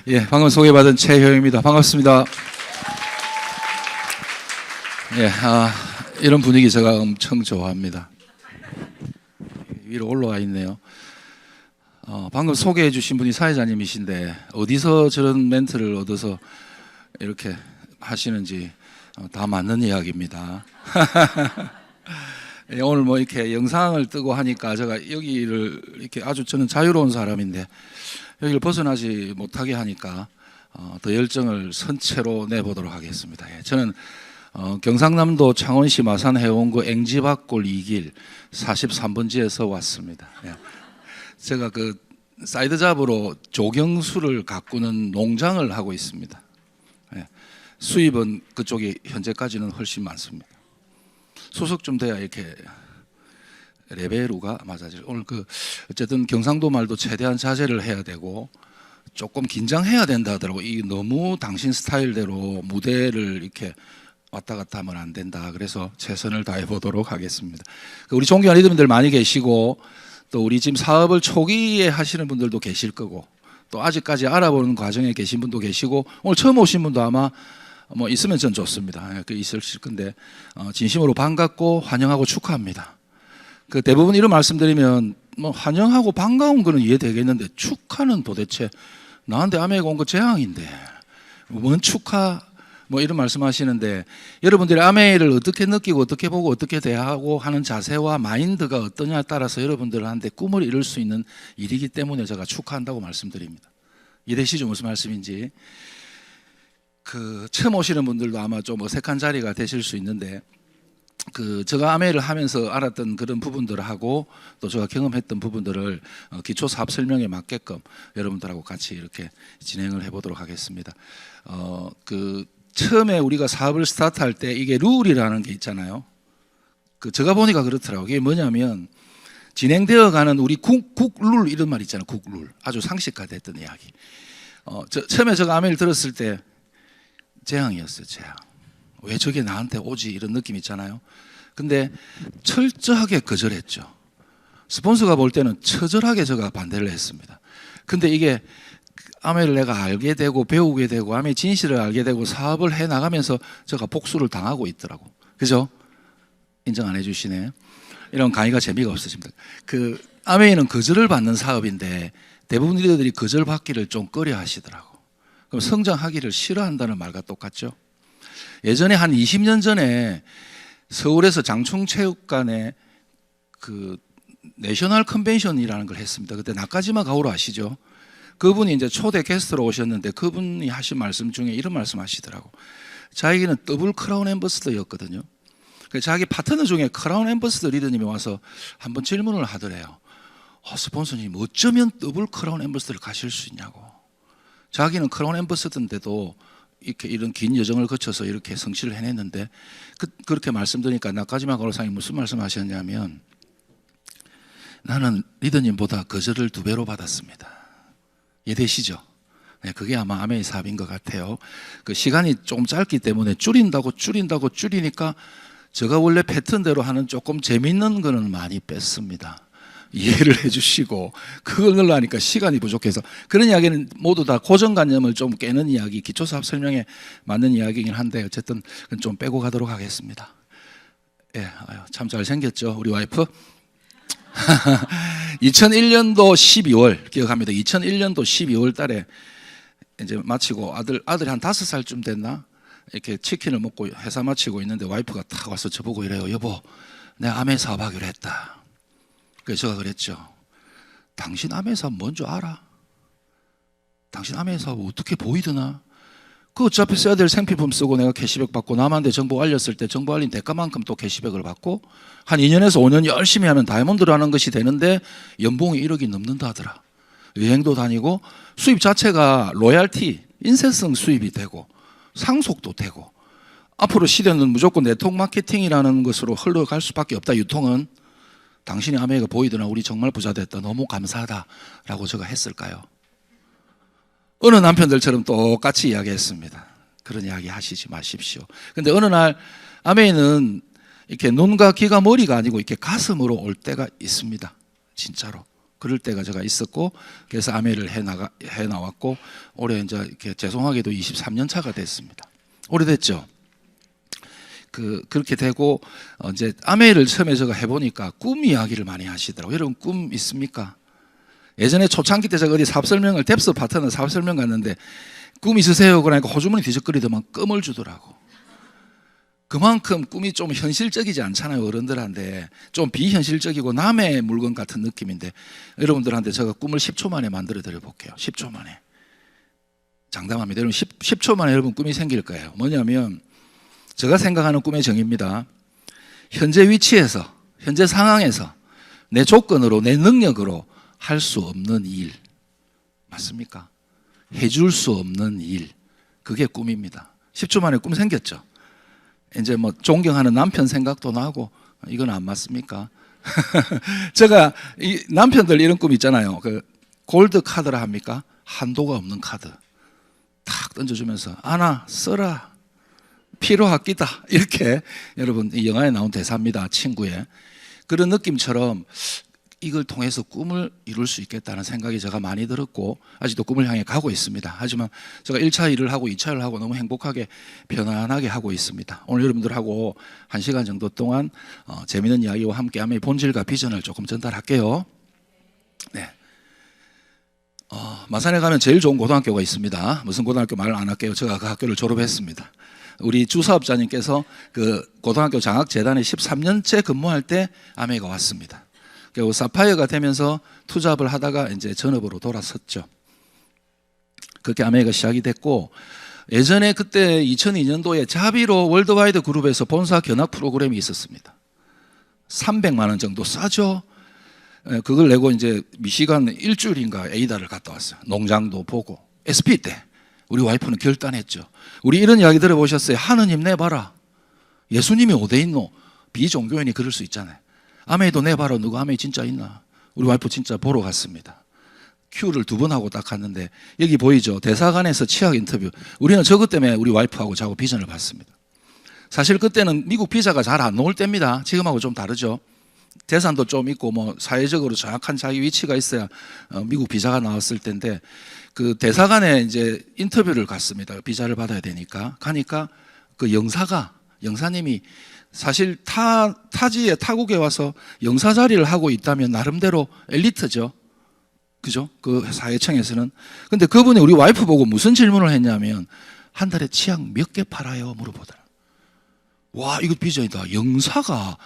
예, 방금 소개받은 최효입니다. 반갑습니다. 예, 이런 분위기 제가 엄청 좋아합니다. 위로 올라와 있네요. 방금 소개해 주신 분이 사회자님이신데 어디서 저런 멘트를 얻어서 이렇게 하시는지 다 맞는 이야기입니다. 예, 오늘 뭐 이렇게 영상을 뜨고 하니까 제가 여기를 이렇게 아주 저는 자유로운 사람인데 여기를 벗어나지 못하게 하니까 더 열정을 선체로 내보도록 하겠습니다. 예, 저는 경상남도 창원시 마산 해운구 앵지박골 2길 43번지에서 왔습니다. 예. 제가 그 사이드 잡으로 조경수를 가꾸는 농장을 하고 있습니다. 예. 수입은 그쪽이 현재까지는 훨씬 많습니다. 소속 좀 돼야 이렇게 레벨루가 맞아질. 오늘 어쨌든 경상도 말도 최대한 자제를 해야 되고 조금 긴장해야 된다 하더라고. 이 너무 당신 스타일대로 무대를 이렇게 왔다 갔다 하면 안 된다. 그래서 최선을 다해 보도록 하겠습니다. 우리 존경하는 리더분들 많이 계시고 또 우리 지금 사업을 초기에 하시는 분들도 계실 거고 또 아직까지 알아보는 과정에 계신 분도 계시고 오늘 처음 오신 분도 아마 뭐 있으면 전 좋습니다. 있을 건데 진심으로 반갑고 환영하고 축하합니다. 대부분 이런 말씀드리면 뭐 환영하고 반가운 거는 이해되겠는데 축하는 도대체 나한테 아메리카 온 거 재앙인데 뭔 축하 뭐 이런 말씀하시는데 여러분들이 아메이를 어떻게 느끼고 어떻게 보고 어떻게 대하고 하는 자세와 마인드가 어떠냐에 따라서 여러분들한테 꿈을 이룰 수 있는 일이기 때문에 제가 축하한다고 말씀드립니다. 이해되시죠? 무슨 말씀인지. 처음 오시는 분들도 아마 좀 어색한 자리가 되실 수 있는데 제가 아메이를 하면서 알았던 그런 부분들하고 또 제가 경험했던 부분들을 기초 사업 설명에 맞게끔 여러분들하고 같이 이렇게 진행을 해보도록 하겠습니다. 처음에 우리가 사업을 스타트할 때 이게 룰이라는 게 있잖아요. 제가 보니까 그렇더라고요. 이게 뭐냐면 진행되어 가는 우리 국룰 이런 말 있잖아요. 국룰. 아주 상식화됐던 이야기. 처음에 제가 아메이를 들었을 때 재앙이었어요. 재앙. 왜 저게 나한테 오지 이런 느낌 있잖아요. 근데 철저하게 거절했죠. 스폰서가 볼 때는 처절하게 제가 반대를 했습니다. 근데 이게 아메를 내가 알게 되고 배우게 되고 아메 진실을 알게 되고 사업을 해 나가면서 제가 복수를 당하고 있더라고. 그죠? 인정 안 해주시네. 이런 강의가 재미가 없으십니다. 아메이는 거절을 받는 사업인데 대부분 리더들이 거절받기를 좀 꺼려 하시더라고. 그럼 성장하기를 싫어한다는 말과 똑같죠. 예전에 한 20년 전에 서울에서 장충체육관에 내셔널 컨벤션이라는 걸 했습니다. 그때 나카지마 가오로 아시죠? 그분이 이제 초대 게스트로 오셨는데 그분이 하신 말씀 중에 이런 말씀 하시더라고. 자기는 더블 크라운 앰버서더였거든요. 자기 파트너 중에 크라운 앰버서더 리더님이 와서 한번 질문을 하더래요. 스폰서님 어쩌면 더블 크라운 앰버서더를 가실 수 있냐고. 자기는 크라운 앰버서더인데도 이런 긴 여정을 거쳐서 이렇게 성취를 해냈는데 그렇게 말씀드리니까 나까지만 가로상이 무슨 말씀하셨냐면 나는 리더님보다 거절을 2배로 받았습니다. 이해되시죠? 네, 그게 아마 아메이 사업인 것 같아요. 시간이 좀 짧기 때문에 줄이니까 제가 원래 패턴대로 하는 조금 재밌는 거는 많이 뺐습니다. 이해를 해주시고 그걸 넣으려니까 시간이 부족해서 그런 이야기는 모두 다 고정관념을 좀 깨는 이야기, 기초사업 설명에 맞는 이야기이긴 한데 어쨌든 좀 빼고 가도록 하겠습니다. 예, 참 잘생겼죠 우리 와이프? 2001년도 12월 기억합니다. 2001년도 12월 달에 이제 마치고 아들이 한 5살쯤 됐나? 이렇게 치킨을 먹고 회사 마치고 있는데 와이프가 탁 와서 저보고 이래요. 여보, 내가 아메 사업하기로 했다. 그래서 제가 그랬죠. 당신 아메 사업 뭔 줄 알아? 당신 아메 사업 어떻게 보이드나? 어차피 써야 될 생필품 쓰고 내가 캐시백 받고 남한테 정보 알렸을 때 정보 알린 대가만큼 또 캐시백을 받고 한 2년에서 5년 열심히 하면 다이아몬드라는 것이 되는데 연봉이 1억이 넘는다 하더라. 여행도 다니고 수입 자체가 로얄티, 인쇄성 수입이 되고 상속도 되고 앞으로 시대는 무조건 네트워크 마케팅이라는 것으로 흘러갈 수밖에 없다. 유통은 당신이 아메이가 보이더나 우리 정말 부자 됐다. 너무 감사하다라고 제가 했을까요? 어느 남편들처럼 똑같이 이야기했습니다. 그런 이야기 하시지 마십시오. 근데 어느 날 아메이는 이렇게 눈과 귀가 머리가 아니고 이렇게 가슴으로 올 때가 있습니다. 진짜로. 그럴 때가 제가 있었고, 그래서 아메이를 해 나왔고, 올해 이제 이렇게 죄송하게도 23년 차가 됐습니다. 오래됐죠. 그렇게 되고, 이제 아메이를 처음에 제가 해보니까 꿈 이야기를 많이 하시더라고요. 여러분, 꿈 있습니까? 예전에 초창기 때 제가 어디 사업 설명을, 뎁스 파트너 사업 설명 갔는데, 꿈 있으세요? 그러니까 호주머니 뒤적거리더만 껌을 주더라고. 그만큼 꿈이 좀 현실적이지 않잖아요. 어른들한테 좀 비현실적이고 남의 물건 같은 느낌인데, 여러분들한테 제가 꿈을 10초 만에 만들어 드려 볼게요. 10초 만에. 장담합니다. 여러분 10초 만에 여러분 꿈이 생길 거예요. 뭐냐면 제가 생각하는 꿈의 정의입니다. 현재 위치에서, 현재 상황에서 내 조건으로, 내 능력으로 할 수 없는 일. 맞습니까? 해줄 수 없는 일. 그게 꿈입니다. 10초 만에 꿈 생겼죠. 이제 뭐 존경하는 남편 생각도 나고, 이건 안 맞습니까? 제가 이 남편들 이런 꿈 있잖아요. 그 골드 카드라 합니까? 한도가 없는 카드 탁 던져주면서 안아 써라 필요하기다, 이렇게 여러분 이 영화에 나온 대사입니다. 친구의 그런 느낌처럼 이걸 통해서 꿈을 이룰 수 있겠다는 생각이 제가 많이 들었고, 아직도 꿈을 향해 가고 있습니다. 하지만 제가 1차 일을 하고 2차 일을 하고 너무 행복하게 편안하게 하고 있습니다. 오늘 여러분들하고 1시간 정도 동안 재미있는 이야기와 함께 아메이 본질과 비전을 조금 전달할게요. 네. 마산에 가면 제일 좋은 고등학교가 있습니다. 무슨 고등학교 말 안 할게요. 제가 그 학교를 졸업했습니다. 우리 주사업자님께서 그 고등학교 장학재단에 13년째 근무할 때 아메이가 왔습니다. 그리고 사파이어가 되면서 투잡을 하다가 이제 전업으로 돌아섰죠. 그렇게 아메이가 시작이 됐고, 예전에 그때 2002년도에 자비로 월드와이드 그룹에서 본사 견학 프로그램이 있었습니다. 300만 원 정도 싸죠. 그걸 내고 이제 미시간 일주일인가 에이다를 갔다 왔어요. 농장도 보고. SP 때 우리 와이프는 결단했죠. 우리 이런 이야기 들어보셨어요? 하느님 내봐라. 예수님이 어디 있노? 비종교인이 그럴 수 있잖아요. 아메이도 내봐라. 누가 아메이 진짜 있나? 우리 와이프 진짜 보러 갔습니다. 큐를 2번 하고 딱 갔는데, 여기 보이죠? 대사관에서 취학 인터뷰. 우리는 저것 때문에 우리 와이프하고 자고 비전을 봤습니다. 사실 그때는 미국 비자가 잘 안 나올 때입니다. 지금하고 좀 다르죠. 재산도 좀 있고 뭐 사회적으로 정확한 자기 위치가 있어야 미국 비자가 나왔을 텐데, 그 대사관에 이제 인터뷰를 갔습니다. 비자를 받아야 되니까. 가니까 그 영사님이 사실 타지에 타국에 와서 영사 자리를 하고 있다면 나름대로 엘리트죠. 그죠? 그 사회청에서는. 근데 그분이 우리 와이프 보고 무슨 질문을 했냐면, 한 달에 치약 몇 개 팔아요? 물어보더라. 와, 이거 비전이다. 영사가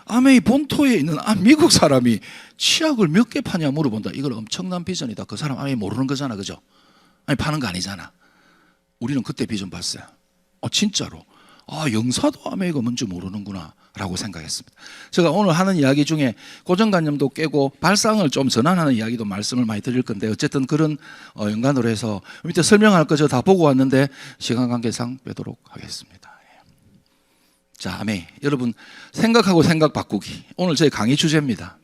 아메이 본토에 있는 미국 사람이 치약을 몇 개 파냐 물어본다. 이걸 엄청난 비전이다. 그 사람 아메이 모르는 거잖아. 그죠? 아니, 파는 거 아니잖아. 우리는 그때 비전 봤어요. 진짜로. 영사도 아메이가 뭔지 모르는구나 라고 생각했습니다. 제가 오늘 하는 이야기 중에 고정관념도 깨고 발상을 좀 전환하는 이야기도 말씀을 많이 드릴 건데, 어쨌든 그런 연관으로 해서 밑에 설명할 거 저 다 보고 왔는데 시간 관계상 빼도록 하겠습니다. 자, 아메이. 여러분, 생각하고 생각 바꾸기. 오늘 저희 강의 주제입니다.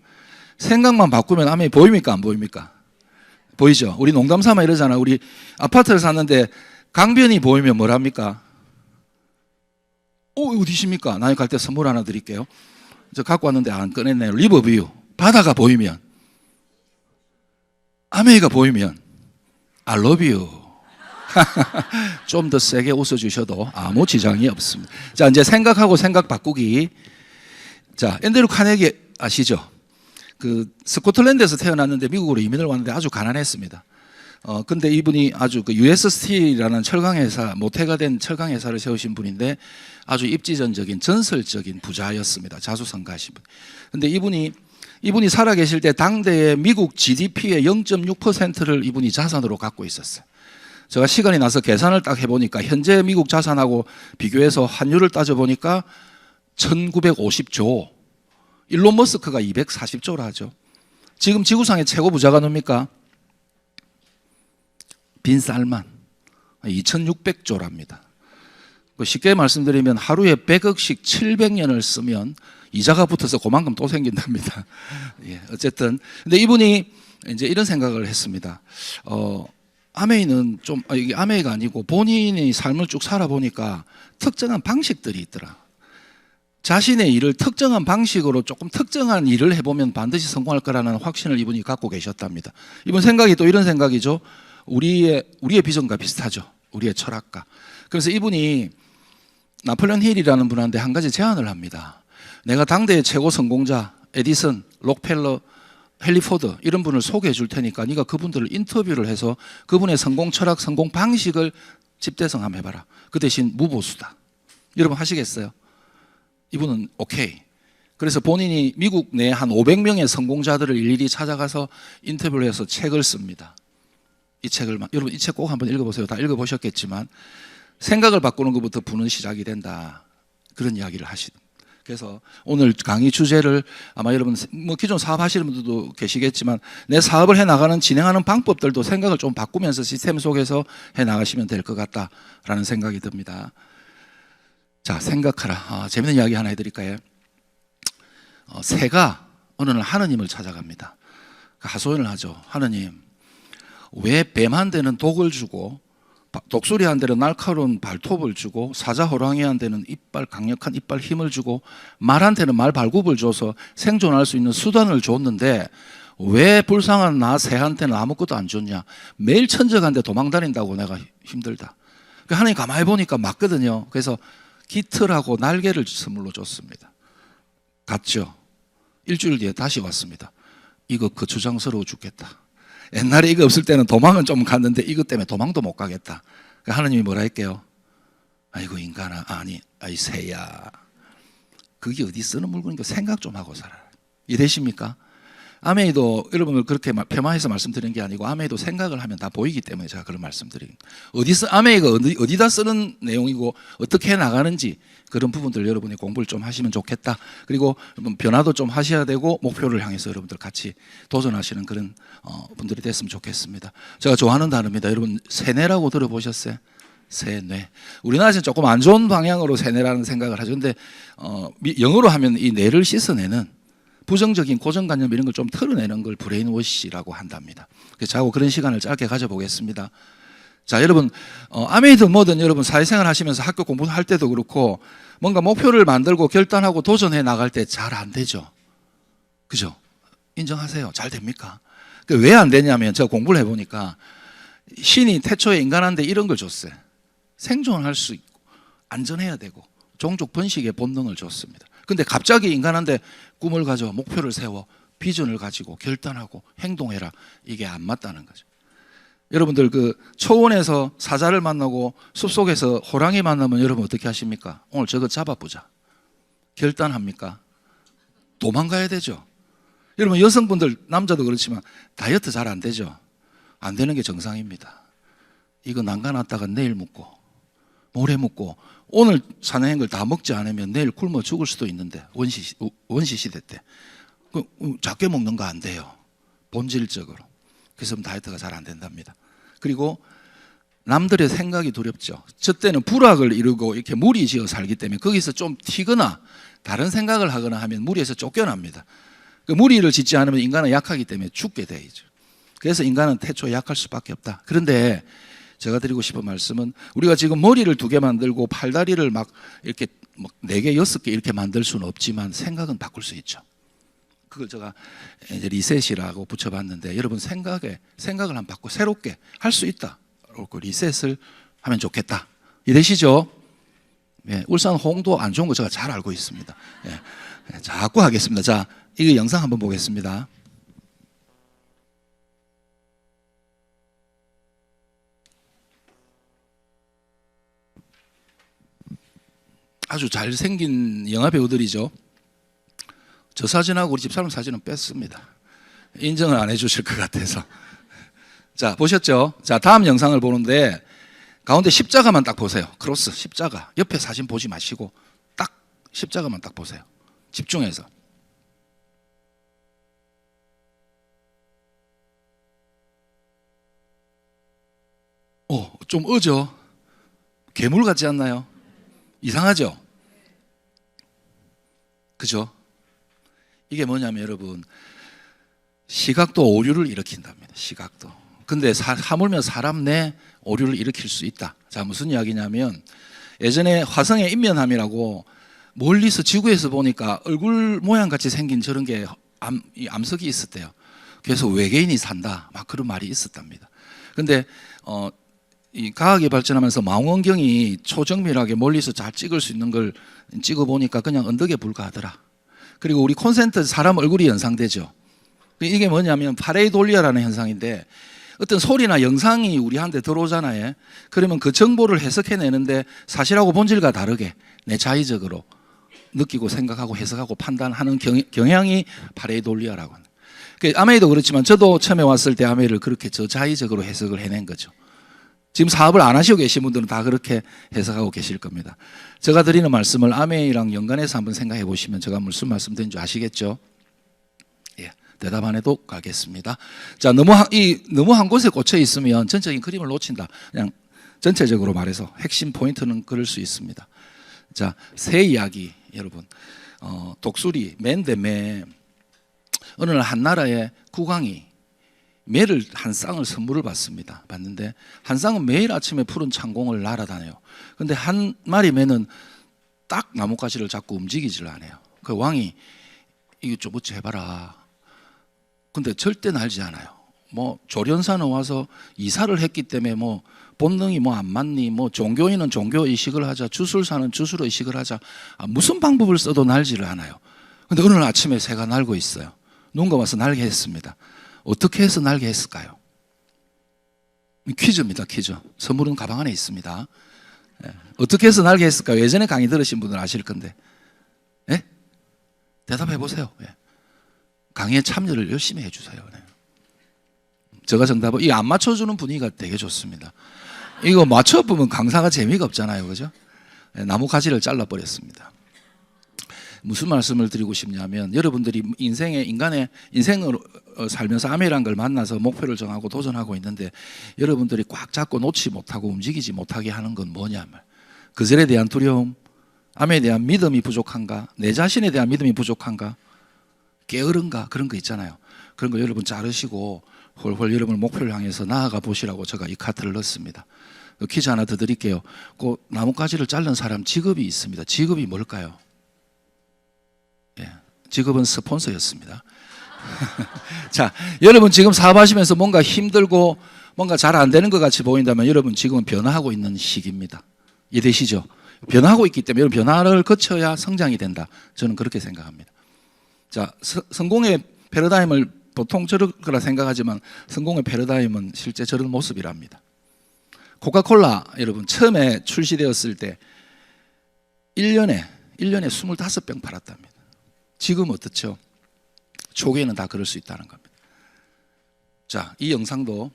생각만 바꾸면 아메이 보입니까? 안 보입니까? 보이죠? 우리 농담 삼아 이러잖아. 우리 아파트를 샀는데 강변이 보이면 뭘 합니까? 어디십니까? 나중에 갈 때 선물 하나 드릴게요. 저 갖고 왔는데 안 꺼냈네요. 리버뷰. 바다가 보이면, 아메이가 보이면 I love you. 좀 더 세게 웃어주셔도 아무 지장이 없습니다. 자, 이제 생각하고 생각 바꾸기. 자, 앤드류 카네기 아시죠? 그 스코틀랜드에서 태어났는데 미국으로 이민을 왔는데 아주 가난했습니다. 근데 이분이 아주 그 US 스틸이라는 철강회사, 모태가 된 철강회사를 세우신 분인데 아주 입지전적인 전설적인 부자였습니다. 자수성가하신 분. 근데 이분이 살아계실 때 당대의 미국 GDP의 0.6%를 이분이 자산으로 갖고 있었어요. 제가 시간이 나서 계산을 딱 해보니까 현재 미국 자산하고 비교해서 환율을 따져보니까 1950조, 일론 머스크가 240조라 하죠. 지금 지구상의 최고 부자가 누굽니까? 빈 살만 2600조랍니다. 쉽게 말씀드리면 하루에 100억씩 700년을 쓰면 이자가 붙어서 그만큼 또 생긴답니다. 예, 어쨌든 근데 이분이 이제 이런 생각을 했습니다. 아메이는 좀 이게 아메이가 아니고 본인이 삶을 쭉 살아보니까 특정한 방식들이 있더라. 자신의 일을 특정한 방식으로 조금 특정한 일을 해보면 반드시 성공할 거라는 확신을 이분이 갖고 계셨답니다. 이분 생각이 또 이런 생각이죠. 우리의 비전과 비슷하죠. 우리의 철학과. 그래서 이분이 나폴레옹 힐이라는 분한테 한 가지 제안을 합니다. 내가 당대의 최고 성공자 에디슨, 록펠러, 헨리 포드 이런 분을 소개해 줄 테니까 네가 그분들을 인터뷰를 해서 그분의 성공 철학, 성공 방식을 집대성 한번 해봐라. 그 대신 무보수다. 여러분 하시겠어요? 이분은 오케이. 그래서 본인이 미국 내 한 500명의 성공자들을 일일이 찾아가서 인터뷰를 해서 책을 씁니다. 이 책을 여러분 이 책 꼭 한번 읽어보세요. 다 읽어보셨겠지만 생각을 바꾸는 것부터 부는 시작이 된다. 그런 이야기를 하시는. 그래서 오늘 강의 주제를 아마 여러분 뭐 기존 사업하시는 분들도 계시겠지만 내 사업을 해나가는 진행하는 방법들도 생각을 좀 바꾸면서 시스템 속에서 해나가시면 될 것 같다라는 생각이 듭니다. 자, 생각하라. 재밌는 이야기 하나 해드릴까요? 새가 어느 날 하느님을 찾아갑니다. 하소연을 하죠. 하느님, 왜 뱀한테는 독을 주고 독수리한테는 날카로운 발톱을 주고 사자 호랑이한테는 강력한 이빨 힘을 주고 말한테는 말 발굽을 줘서 생존할 수 있는 수단을 줬는데 왜 불쌍한 나 새한테는 아무것도 안 줬냐? 매일 천적한테 도망다닌다고 내가 힘들다. 하나님 가만히 보니까 맞거든요. 그래서 깃털하고 날개를 선물로 줬습니다. 갔죠. 일주일 뒤에 다시 왔습니다. 이거 거추장스러워 죽겠다. 옛날에 이거 없을 때는 도망은 좀 갔는데 이것 때문에 도망도 못 가겠다. 하나님이 뭐라 할게요? 아이고 인간아, 아이 새야. 그게 어디 쓰는 물건인가 생각 좀 하고 살아. 이해되십니까? 아메이도 여러분을 그렇게 폄하해서 말씀드리는 게 아니고 아메이도 생각을 하면 다 보이기 때문에 제가 그런 말씀드린 아메이가 어디다 쓰는 내용이고 어떻게 나가는지 그런 부분들 여러분이 공부를 좀 하시면 좋겠다. 그리고 변화도 좀 하셔야 되고 목표를 향해서 여러분들 같이 도전하시는 그런 분들이 됐으면 좋겠습니다. 제가 좋아하는 단어입니다. 여러분 세뇌라고 들어보셨어요? 세뇌. 우리나라에서는 조금 안 좋은 방향으로 세뇌라는 생각을 하죠. 근데 영어로 하면 이 뇌를 씻어내는 부정적인 고정관념 이런 걸 좀 털어내는 걸 브레인워시라고 한답니다. 그래서 자고 그런 시간을 짧게 가져보겠습니다. 자, 여러분 아메이든 뭐든 여러분 사회생활 하시면서 학교 공부할 때도 그렇고 뭔가 목표를 만들고 결단하고 도전해 나갈 때 잘 안 되죠. 그죠? 인정하세요. 잘 됩니까? 왜 안 되냐면 제가 공부를 해보니까 신이 태초에 인간한테 이런 걸 줬어요. 생존할 수 있고 안전해야 되고 종족 번식의 본능을 줬습니다. 근데 갑자기 인간한테 꿈을 가져 목표를 세워 비전을 가지고 결단하고 행동해라. 이게 안 맞다는 거죠. 여러분들 그 초원에서 사자를 만나고 숲속에서 호랑이 만나면 여러분 어떻게 하십니까? 오늘 저거 잡아보자. 결단합니까? 도망가야 되죠. 여러분 여성분들 남자도 그렇지만 다이어트 잘 안 되죠. 안 되는 게 정상입니다. 이거 남겨놨다가 내일 먹고 모레 먹고 오늘 사냥한 걸 다 먹지 않으면 내일 굶어 죽을 수도 있는데 원시 시대 때 작게 먹는 거 안 돼요. 본질적으로. 그래서 다이어트가 잘 안 된답니다. 그리고 남들의 생각이 두렵죠. 저 때는 불악을 이루고 이렇게 무리지어 살기 때문에 거기서 좀 튀거나 다른 생각을 하거나 하면 무리에서 쫓겨납니다. 그 무리를 짓지 않으면 인간은 약하기 때문에 죽게 되죠. 그래서 인간은 태초에 약할 수밖에 없다. 그런데 제가 드리고 싶은 말씀은 우리가 지금 머리를 2개 만들고 팔다리를 막 이렇게 4개, 6개 이렇게 만들 수는 없지만 생각은 바꿀 수 있죠. 그걸 제가 이제 리셋이라고 붙여봤는데 여러분 생각을 한번 바꾸고 새롭게 할 수 있다. 리셋을 하면 좋겠다. 이해되시죠? 예, 울산 홍도 안 좋은 거 제가 잘 알고 있습니다. 예, 자꾸 하겠습니다. 자, 이거 영상 한번 보겠습니다. 아주 잘생긴 영화 배우들이죠. 저 사진하고 우리 집사람 사진은 뺐습니다. 인정을 안 해주실 것 같아서. 자, 보셨죠? 자, 다음 영상을 보는데 가운데 십자가만 딱 보세요. 크로스, 십자가. 옆에 사진 보지 마시고 딱 십자가만 딱 보세요. 집중해서. 좀 어죠? 괴물 같지 않나요? 이상하죠? 그죠? 이게 뭐냐면 여러분 시각도 오류를 일으킨답니다. 시각도. 근데 하물며 사람 내 오류를 일으킬 수 있다. 자, 무슨 이야기냐면 예전에 화성의 인면함이라고 멀리서 지구에서 보니까 얼굴 모양 같이 생긴 저런 게 이 암석이 있었대요. 그래서 외계인이 산다, 막 그런 말이 있었답니다. 근데 이 과학이 발전하면서 망원경이 초정밀하게 멀리서 잘 찍을 수 있는 걸 찍어 보니까 그냥 언덕에 불과하더라. 그리고 우리 콘센트 사람 얼굴이 연상되죠. 이게 뭐냐면 파레이돌리아라는 현상인데, 어떤 소리나 영상이 우리한테 들어오잖아요. 그러면 그 정보를 해석해내는데 사실하고 본질과 다르게 내 자의적으로 느끼고 생각하고 해석하고 판단하는 경향이 파레이돌리아라고 합니다. 아메이도 그렇지만 저도 처음에 왔을 때 아메이를 그렇게 저자의적으로 해석을 해낸 거죠. 지금 사업을 안 하시고 계신 분들은 다 그렇게 해석하고 계실 겁니다. 제가 드리는 말씀을 아메이랑 연관해서 한번 생각해 보시면 제가 무슨 말씀드린 줄 아시겠죠? 예, 대답 안 해도 가겠습니다. 자, 너무 한 곳에 꽂혀 있으면 전적인 그림을 놓친다. 그냥 전체적으로 말해서 핵심 포인트는 그럴 수 있습니다. 자, 새 이야기 여러분. 독수리, 매인데 매. 어느 날 한 나라의 국왕이 매를 한 쌍을 선물을 받습니다. 받는데 한 쌍은 매일 아침에 푸른 창공을 날아다녀요. 근데 한 마리 매는 딱 나뭇가지를 잡고 움직이질 않아요. 그 왕이 이거 좀 어찌 해봐라. 근데 절대 날지 않아요. 뭐 조련사는 와서 이사를 했기 때문에 뭐 본능이 뭐 안 맞니, 뭐 종교인은 종교 의식을 하자, 주술사는 주술 의식을 하자, 무슨 방법을 써도 날지를 않아요. 근데 어느 날 아침에 새가 날고 있어요. 누군가 와서 날게 했습니다. 어떻게 해서 날게 했을까요? 퀴즈입니다, 퀴즈. 선물은 가방 안에 있습니다. 예. 어떻게 해서 날게 했을까요? 예전에 강의 들으신 분들 아실 건데. 예? 대답해 보세요. 예. 강의에 참여를 열심히 해주세요. 네. 제가 정답을, 이 안 맞춰주는 분위기가 되게 좋습니다. 이거 맞춰보면 강사가 재미가 없잖아요. 그죠? 예, 나무 가지를 잘라버렸습니다. 무슨 말씀을 드리고 싶냐면, 여러분들이 인간의 인생을 살면서 아메이라는 걸 만나서 목표를 정하고 도전하고 있는데, 여러분들이 꽉 잡고 놓지 못하고 움직이지 못하게 하는 건 뭐냐면, 그들에 대한 두려움, 아메에 대한 믿음이 부족한가, 내 자신에 대한 믿음이 부족한가, 게으른가, 그런 거 있잖아요. 그런 거 여러분 자르시고 훨훨 여러분의 목표를 향해서 나아가 보시라고 제가 이 카트를 넣었습니다. 퀴즈 하나 더 드릴게요. 그 나뭇가지를 자른 사람 직업이 있습니다. 직업이 뭘까요? 예, 직업은 스폰서였습니다. 자, 여러분 지금 사업하시면서 뭔가 힘들고 뭔가 잘 안 되는 것 같이 보인다면 여러분 지금은 변화하고 있는 시기입니다. 이해되시죠? 변화하고 있기 때문에 여러분 변화를 거쳐야 성장이 된다. 저는 그렇게 생각합니다. 자, 성공의 패러다임을 보통 저럴 거라 생각하지만 성공의 패러다임은 실제 저런 모습이랍니다. 코카콜라 여러분 처음에 출시되었을 때 1년에 25병 팔았답니다. 지금 어떻죠? 초기에는 다 그럴 수 있다는 겁니다. 자, 이 영상도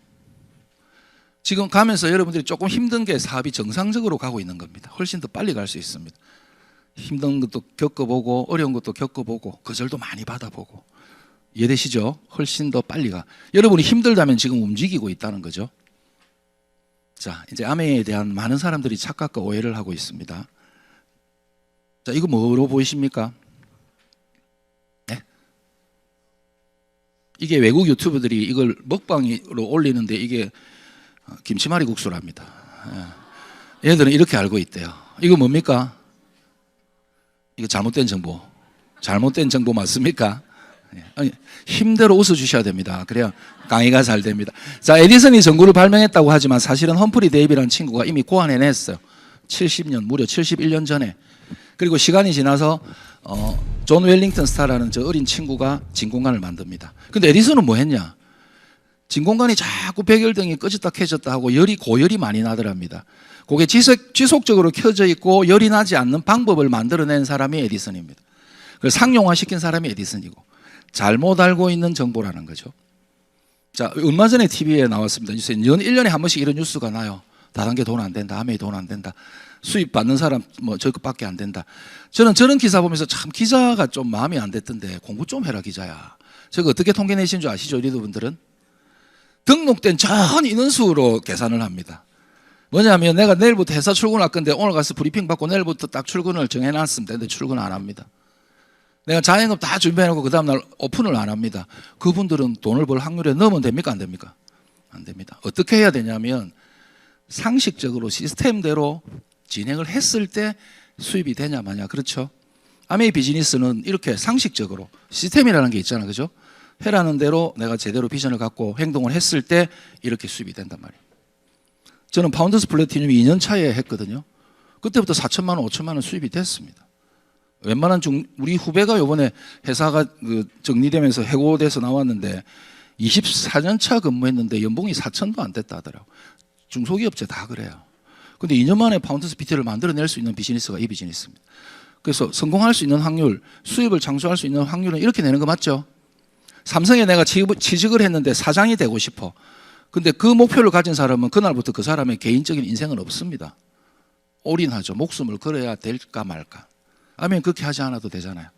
지금 가면서 여러분들이 조금 힘든 게 사업이 정상적으로 가고 있는 겁니다. 훨씬 더 빨리 갈 수 있습니다. 힘든 것도 겪어보고 어려운 것도 겪어보고 거절도 많이 받아보고. 이해되시죠? 훨씬 더 빨리 가. 여러분이 힘들다면 지금 움직이고 있다는 거죠. 자, 이제 아메에 대한 많은 사람들이 착각과 오해를 하고 있습니다. 자, 이거 뭐로 보이십니까? 네? 이게 외국 유튜버들이 이걸 먹방으로 올리는데 이게 김치말이 국수랍니다. 얘들은 이렇게 알고 있대요. 이거 뭡니까? 이거 잘못된 정보. 잘못된 정보 맞습니까? 아니, 힘대로 웃어주셔야 됩니다. 그래야 강의가 잘 됩니다. 자, 에디슨이 전구를 발명했다고 하지만 사실은 험프리 데이비라는 친구가 이미 고안해냈어요. 70년, 무려 71년 전에. 그리고 시간이 지나서 존 웰링턴 스타라는 저 어린 친구가 진공관을 만듭니다. 근데 에디슨은 뭐 했냐? 진공관이 자꾸 백열등이 꺼졌다 켜졌다 하고 고열이 많이 나더랍니다. 그게 지속적으로 켜져 있고 열이 나지 않는 방법을 만들어낸 사람이 에디슨입니다. 그걸 상용화시킨 사람이 에디슨이고, 잘못 알고 있는 정보라는 거죠. 자, 얼마 전에 TV에 나왔습니다. 뉴스에 1년에 한 번씩 이런 뉴스가 나요. 다단계 돈 안 된다, 아메이 돈 안 된다, 수입 받는 사람 뭐 저것밖에 안 된다. 저는 저런 기사 보면서 참 기자가 좀 마음에 안 됐던데, 공부 좀 해라 기자야. 저거 어떻게 통계 내신 줄 아시죠? 리더분들은 등록된 전 인원수로 계산을 합니다. 뭐냐면 내가 내일부터 회사 출근할 건데 오늘 가서 브리핑 받고 내일부터 딱 출근을 정해놨습니다. 근데 출근 안 합니다. 내가 자영업 다 준비해놓고 그 다음날 오픈을 안 합니다. 그분들은 돈을 벌 확률에 넣으면 됩니까? 안 됩니까? 안 됩니다. 어떻게 해야 되냐면 상식적으로 시스템대로 진행을 했을 때 수입이 되냐 마냐. 그렇죠? 아메이 비즈니스는 이렇게 상식적으로 시스템이라는 게 있잖아, 그죠? 해라는 대로 내가 제대로 비전을 갖고 행동을 했을 때 이렇게 수입이 된단 말이에요. 저는 파운더스 플래티늄이 2년 차에 했거든요. 그때부터 4천만 원, 5천만 원 수입이 됐습니다. 웬만한 우리 후배가 요번에 회사가 정리되면서 해고돼서 나왔는데 24년 차 근무했는데 연봉이 4천도 안 됐다 하더라고요. 중소기업체 다 그래요. 근데 2년 만에 파운더스 PT를 만들어낼 수 있는 비즈니스가 이 비즈니스입니다. 그래서 성공할 수 있는 확률, 수입을 창출할 수 있는 확률은 이렇게 내는 거 맞죠? 삼성에 내가 취직을 했는데 사장이 되고 싶어. 근데 그 목표를 가진 사람은 그날부터 그 사람의 개인적인 인생은 없습니다. 올인하죠. 목숨을 걸어야 될까 말까. 아니면 그렇게 하지 않아도 되잖아요.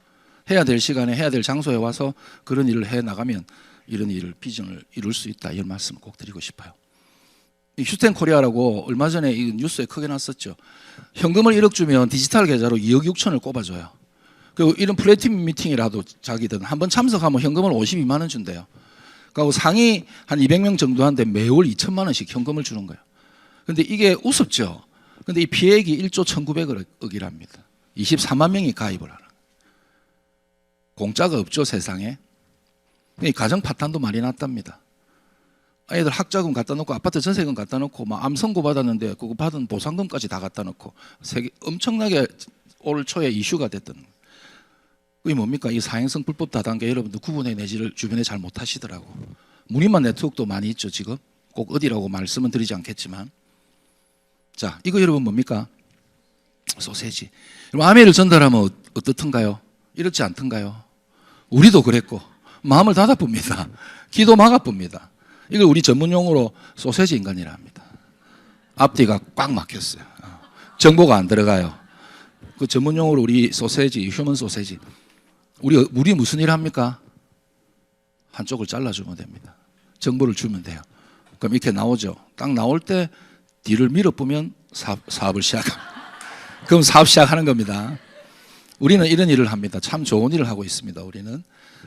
해야 될 시간에 해야 될 장소에 와서 그런 일을 해 나가면 이런 일을 비전을 이룰 수 있다. 이런 말씀을 꼭 드리고 싶어요. 휴스텐 코리아라고 얼마 전에 이 뉴스에 크게 났었죠. 현금을 1억 주면 디지털 계좌로 2억 6천을 꼽아줘요. 그리고 이런 플래티넘 미팅이라도 자기든 한번 참석하면 현금을 52만 원 준대요. 그리고 상위 한 200명 정도 한데 매월 2천만 원씩 현금을 주는 거예요. 근데 이게 우습죠. 근데 이 피해액이 1조 1,900억이랍니다. 24만 명이 가입을 하는. 공짜가 없죠, 세상에. 가정 파탄도 많이 났답니다. 애들 학자금 갖다 놓고 아파트 전세금 갖다 놓고 막 암 선고 받았는데 그거 받은 보상금까지 다 갖다 놓고 엄청나게 올 초에 이슈가 됐던. 그게 뭡니까? 이 사행성 불법 다단계 여러분들 구분해 내지를 주변에 잘 못하시더라고. 무늬만 네트워크도 많이 있죠, 지금. 꼭 어디라고 말씀은 드리지 않겠지만. 자, 이거 여러분 뭡니까? 소세지. 아멘을 전달하면 어떻든가요? 이렇지 않던가요? 우리도 그랬고 마음을 닫아봅니다. 기도 막아봅니다. 이걸 우리 전문용어로 소세지 인간이라 합니다. 앞뒤가 꽉 막혔어요. 정보가 안 들어가요. 그 전문용어로 우리 소세지, 휴먼 소세지. 우리 무슨 일 합니까? 한쪽을 잘라주면 됩니다. 정보를 주면 돼요. 그럼 이렇게 나오죠. 딱 나올 때 뒤를 밀어보면 사업을 시작합니다. 그럼 사업 시작하는 겁니다. 우리는 이런 일을 합니다. 참 좋은 일을 하고 있습니다. 우리는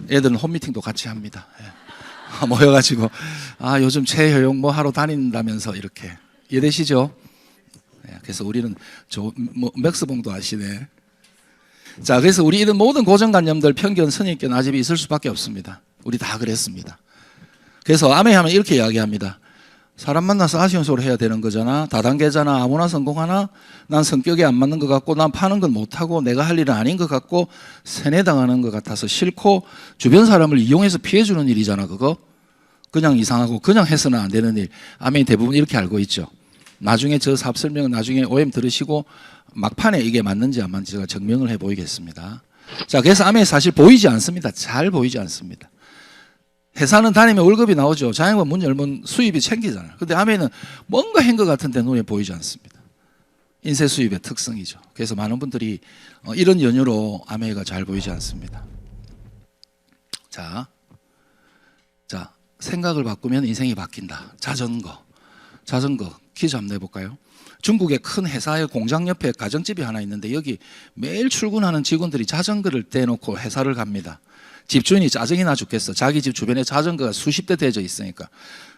애들은 홈미팅도 같이 합니다. 모여가지고 요즘 최효용 뭐 하러 다닌다면서 이렇게 이해되시죠? 그래서 우리는 맥스봉도 아시네. 자, 그래서 우리 이런 모든 고정관념들, 편견, 선입견, 아집이 있을 수밖에 없습니다. 우리 다 그랬습니다. 그래서 아멘 하면 이렇게 이야기합니다. 사람 만나서 아쉬운 소리 해야 되는 거잖아. 다단계잖아. 아무나 성공하나? 난 성격이 안 맞는 것 같고 난 파는 건 못하고 내가 할 일은 아닌 것 같고 세뇌당하는 것 같아서 싫고 주변 사람을 이용해서 피해주는 일이잖아. 그거 그냥 이상하고 그냥 해서는 안 되는 일. 아멘 대부분 이렇게 알고 있죠. 나중에 저 사업 설명은 나중에 OM 들으시고 막판에 이게 맞는지 안 맞는지 제가 증명을 해보이겠습니다. 자, 그래서 아멘 사실 보이지 않습니다. 잘 보이지 않습니다. 회사는 다니면 월급이 나오죠. 자영업 문 열면 수입이 챙기잖아요. 근데 아멘은 뭔가 한 것 같은데 눈에 보이지 않습니다. 인쇄 수입의 특성이죠. 그래서 많은 분들이 이런 연유로 아멘가 잘 보이지 않습니다. 자, 생각을 바꾸면 인생이 바뀐다. 자전거 퀴즈 한번 내볼까요? 중국의 큰 회사의 공장 옆에 가정집이 하나 있는데 여기 매일 출근하는 직원들이 자전거를 떼놓고 회사를 갑니다. 집주인이 짜증이 나 죽겠어. 자기 집 주변에 자전거가 수십 대 대져 있으니까.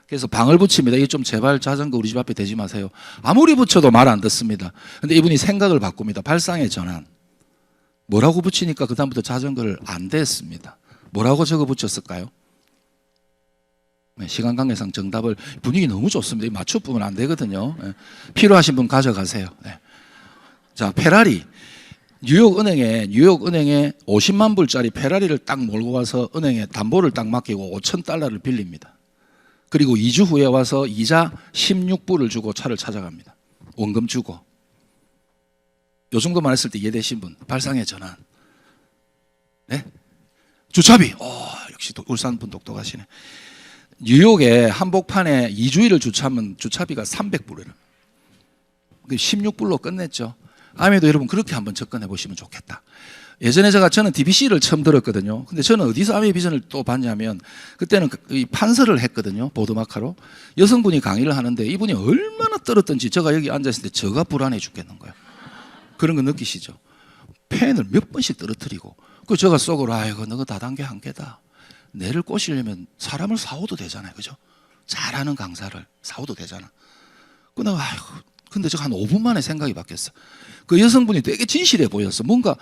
그래서 방을 붙입니다. 이게 좀 제발 자전거 우리 집 앞에 대지 마세요. 아무리 붙여도 말 안 듣습니다. 근데 이분이 생각을 바꿉니다. 발상의 전환. 뭐라고 붙이니까 그다음부터 자전거를 안 댔습니다. 뭐라고 적어 붙였을까요? 시간 관계상 정답을 분위기 너무 좋습니다. 맞춰보면 안 되거든요. 필요하신 분 가져가세요. 자, 페라리. 뉴욕은행에 50만 불짜리 페라리를 딱 몰고 와서 은행에 담보를 딱 맡기고 5,000달러를 빌립니다. 그리고 2주 후에 와서 이자 16불을 주고 차를 찾아갑니다. 원금 주고. 요 정도만 했을 때 이해되신 분, 발상의 전환. 네? 주차비. 역시 울산 분 똑똑하시네. 뉴욕의 한복판에 2주일을 주차하면 주차비가 300불이에요. 16불로 끝냈죠. 아메도 여러분 그렇게 한번 접근해 보시면 좋겠다. 예전에 저는 DBC를 처음 들었거든요. 근데 저는 어디서 아메 비전을 또 봤냐면 그때는 이 판서를 했거든요. 보드마카로. 여성분이 강의를 하는데 이분이 얼마나 떨었던지 제가 여기 앉아있을 때 저가 불안해 죽겠는 거예요. 그런 거 느끼시죠? 펜을 몇 번씩 떨어뜨리고 그 제가 속으로 아이고 너가 다단계 한계다. 내를 꼬시려면 사람을 사오도 되잖아요. 그죠? 잘하는 강사를 사오도 되잖아. 근데 제가 한 5분 만에 생각이 바뀌었어. 그 여성분이 되게 진실해 보였어. 뭔가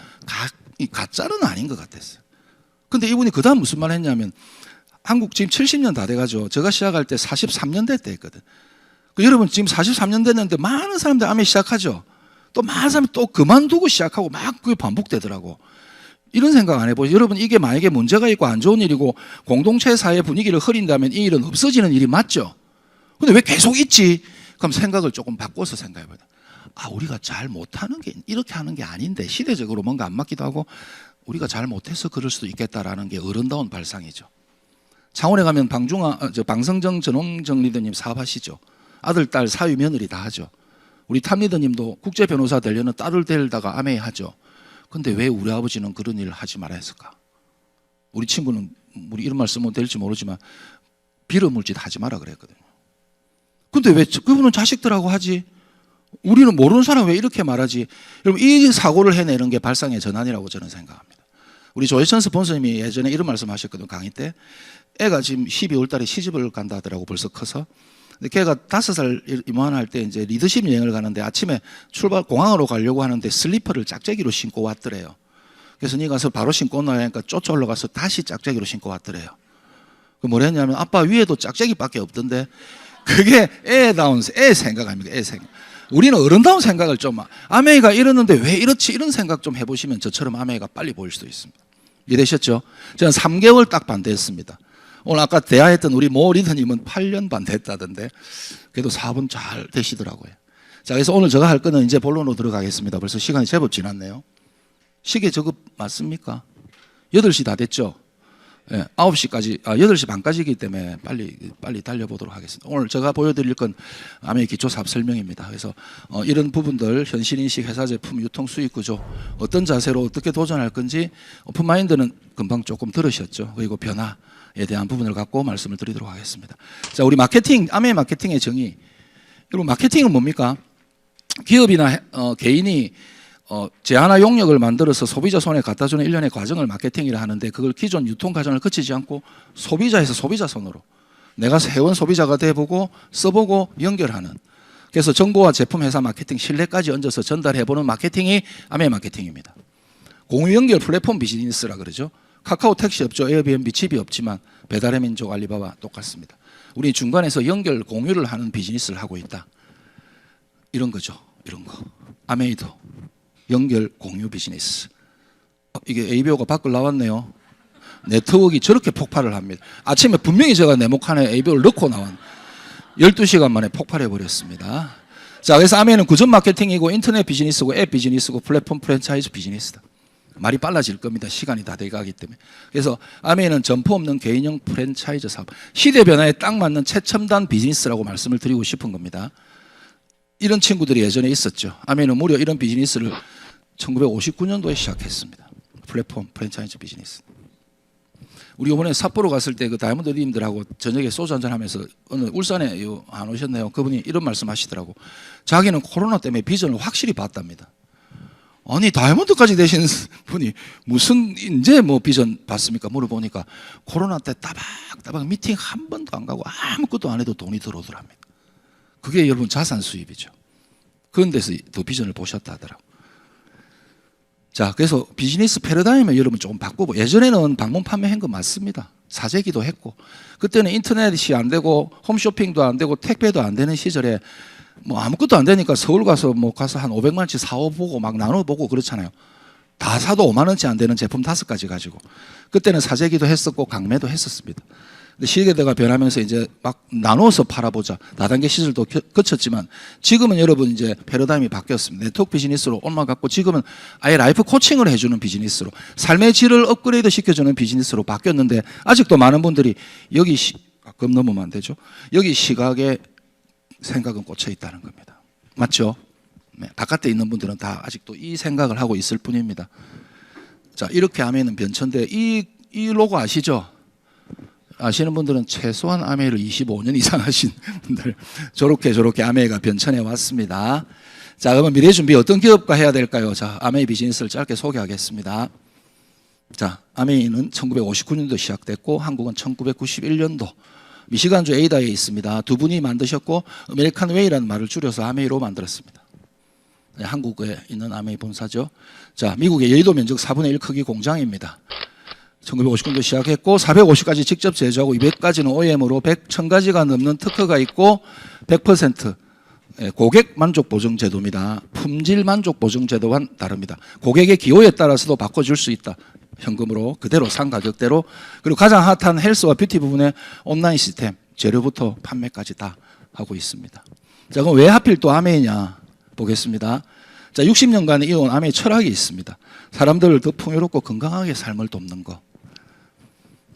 가짜는 아닌 것 같았어요. 근데 이분이 그 다음 무슨 말 했냐면 한국 지금 70년 다 돼가죠. 제가 시작할 때 43년대 때 했거든. 여러분 지금 43년 됐는데 많은 사람들이 아멘 시작하죠. 또 많은 사람이 또 그만두고 시작하고 막 그게 반복되더라고. 이런 생각 안 해보죠. 여러분 이게 만약에 문제가 있고 안 좋은 일이고 공동체 사회 분위기를 흐린다면 이 일은 없어지는 일이 맞죠. 근데 왜 계속 있지? 그럼 생각을 조금 바꿔서 생각해봐요. 우리가 잘 못하는 게 이렇게 하는 게 아닌데 시대적으로 뭔가 안 맞기도 하고 우리가 잘 못해서 그럴 수도 있겠다라는 게 어른다운 발상이죠. 창원에 가면 방성정 전홍정 리더님 사업하시죠. 아들, 딸, 사위, 며느리 다 하죠. 우리 탐 리더님도 국제 변호사 되려는 딸을 데리다가 아메이 하죠. 근데 왜 우리 아버지는 그런 일을 하지 말아야 했을까? 우리 친구는 우리 이런 말씀은 될지 모르지만 빌어물짓 하지 마라 그랬거든요. 근데 왜 그분은 자식들하고 하지? 우리는 모르는 사람 왜 이렇게 말하지? 여러분 이 사고를 해내는 게 발상의 전환이라고 저는 생각합니다. 우리 조혜천 스폰서님이 예전에 이런 말씀 하셨거든요. 강의 때 애가 지금 12월 달에 시집을 간다 하더라고. 벌써 커서. 근데 걔가 5살 이만할 때 이제 리더십 여행을 가는데 아침에 공항으로 가려고 하는데 슬리퍼를 짝재기로 신고 왔더래요. 그래서 니 가서 바로 신고 온나 하니까 쫓아 올라가서 다시 짝재기로 신고 왔더래요. 그 뭐라 했냐면 아빠 위에도 짝재기밖에 없던데 그게 애 생각 아닙니까? 애 생각. 우리는 어른다운 생각을 좀 아메이가 이러는데 왜 이렇지 이런 생각 좀 해보시면 저처럼 아메이가 빨리 보일 수도 있습니다. 이해되셨죠? 저는 3개월 딱 반대했습니다. 오늘 아까 대화했던 우리 모 리더님은 8년 반대했다던데 그래도 4분 잘 되시더라고요. 자, 그래서 오늘 제가 할 거는 이제 본론으로 들어가겠습니다. 벌써 시간이 제법 지났네요. 시계 저거 맞습니까? 8시 다 됐죠? 예, 9시까지, 8시 반까지이기 때문에 빨리 달려보도록 하겠습니다. 오늘 제가 보여드릴 건 아메이 기초사업 설명입니다. 그래서 이런 부분들, 현실인식, 회사 제품, 유통 수익 구조, 어떤 자세로 어떻게 도전할 건지 오픈마인드는 금방 조금 들으셨죠. 그리고 변화에 대한 부분을 갖고 말씀을 드리도록 하겠습니다. 자, 우리 마케팅, 아메이 마케팅의 정의. 여러분, 마케팅은 뭡니까? 기업이나 개인이 제한화 용역을 만들어서 소비자 손에 갖다 주는 일련의 과정을 마케팅이라 하는데 그걸 기존 유통 과정을 거치지 않고 소비자에서 소비자 손으로 내가 해온 소비자가 돼보고 써보고 연결하는, 그래서 정보와 제품, 회사 마케팅, 신뢰까지 얹어서 전달해보는 마케팅이 아메이 마케팅입니다. 공유 연결 플랫폼 비즈니스라 그러죠. 카카오 택시 없죠. 에어비앤비 집이 없지만 배달의 민족, 알리바바 똑같습니다. 우리 중간에서 연결 공유를 하는 비즈니스를 하고 있다. 이런 거죠. 이런 거. 아메이도 연결 공유 비즈니스. 이게 ABO가 밖을 나왔네요. 네트워크가 저렇게 폭발을 합니다. 아침에 분명히 제가 네모칸에 ABO를 넣고 나왔 12시간 만에 폭발해 버렸습니다. 자, 그래서 아메이는 구전 마케팅이고 인터넷 비즈니스고 앱 비즈니스고 플랫폼 프랜차이즈 비즈니스다. 말이 빨라질 겁니다. 시간이 다 돼가기 때문에. 그래서 아메이는 점포 없는 개인형 프랜차이즈 사업. 시대 변화에 딱 맞는 최첨단 비즈니스라고 말씀을 드리고 싶은 겁니다. 이런 친구들이 예전에 있었죠. 아메이는 무려 이런 비즈니스를 1959년도에 시작했습니다. 플랫폼 프랜차이즈 비즈니스. 우리 이번에 삿포로 갔을 때 그 다이아몬드 님들하고 저녁에 소주 한잔 하면서 오늘 울산에 안 오셨네요. 그분이 이런 말씀 하시더라고. 자기는 코로나 때문에 비전을 확실히 봤답니다. 아니 다이아몬드까지 되신 분이 무슨 이제 뭐 비전 봤습니까? 물어보니까 코로나 때 따박따박 미팅 한 번도 안 가고 아무것도 안 해도 돈이 들어오더랍니다. 그게 여러분 자산 수입이죠. 그런 데서 더 비전을 보셨다 하더라고. 자, 그래서 비즈니스 패러다임을 여러분 조금 바꾸고, 예전에는 방문 판매한 거 맞습니다. 사재기도 했고, 그때는 인터넷이 안 되고 홈쇼핑도 안 되고 택배도 안 되는 시절에 뭐 아무것도 안 되니까 서울 가서 한 500만 원치 사오보고 막 나눠보고 그렇잖아요. 다 사도 5만 원치 안 되는 제품 5가지 가지고. 그때는 사재기도 했었고 강매도 했었습니다. 근데 시대가 변하면서 이제 막 나눠서 팔아보자. 다단계 시절도 거쳤지만 지금은 여러분 이제 패러다임이 바뀌었습니다. 네트워크 비즈니스로 옮아갔고 지금은 아예 라이프 코칭을 해주는 비즈니스로, 삶의 질을 업그레이드 시켜주는 비즈니스로 바뀌었는데 아직도 많은 분들이 여기 가끔 넘으면 안 되죠. 여기 시각에 생각은 꽂혀 있다는 겁니다. 맞죠? 네, 바깥에 있는 분들은 다 아직도 이 생각을 하고 있을 뿐입니다. 자, 이렇게 하면은 변천대 이 로고 아시죠? 아시는 분들은 최소한 아메이를 25년 이상 하신 분들, 저렇게 아메이가 변천해 왔습니다. 자, 그러면 미래 준비 어떤 기업과 해야 될까요? 자, 아메이 비즈니스를 짧게 소개하겠습니다. 자, 아메이는 1959년도 시작됐고 한국은 1991년도 미시간주 에이다에 있습니다. 두 분이 만드셨고 아메리칸 웨이라는 말을 줄여서 아메이로 만들었습니다. 한국에 있는 아메이 본사죠. 자, 미국의 여의도 면적 4분의 1 크기 공장입니다. 1959년도 시작했고 450까지 직접 제조하고 200까지는 OEM으로 1000가지가 넘는 특허가 있고 100% 고객 만족 보증 제도입니다. 품질 만족 보증 제도와는 다릅니다. 고객의 기호에 따라서도 바꿔줄 수 있다. 현금으로 그대로 산 가격대로. 그리고 가장 핫한 헬스와 뷰티 부분의 온라인 시스템 재료부터 판매까지 다 하고 있습니다. 자, 그럼 왜 하필 또 아메이냐 보겠습니다. 자, 60년간 이어온 아메이 철학이 있습니다. 사람들을 더 풍요롭고 건강하게 삶을 돕는 거.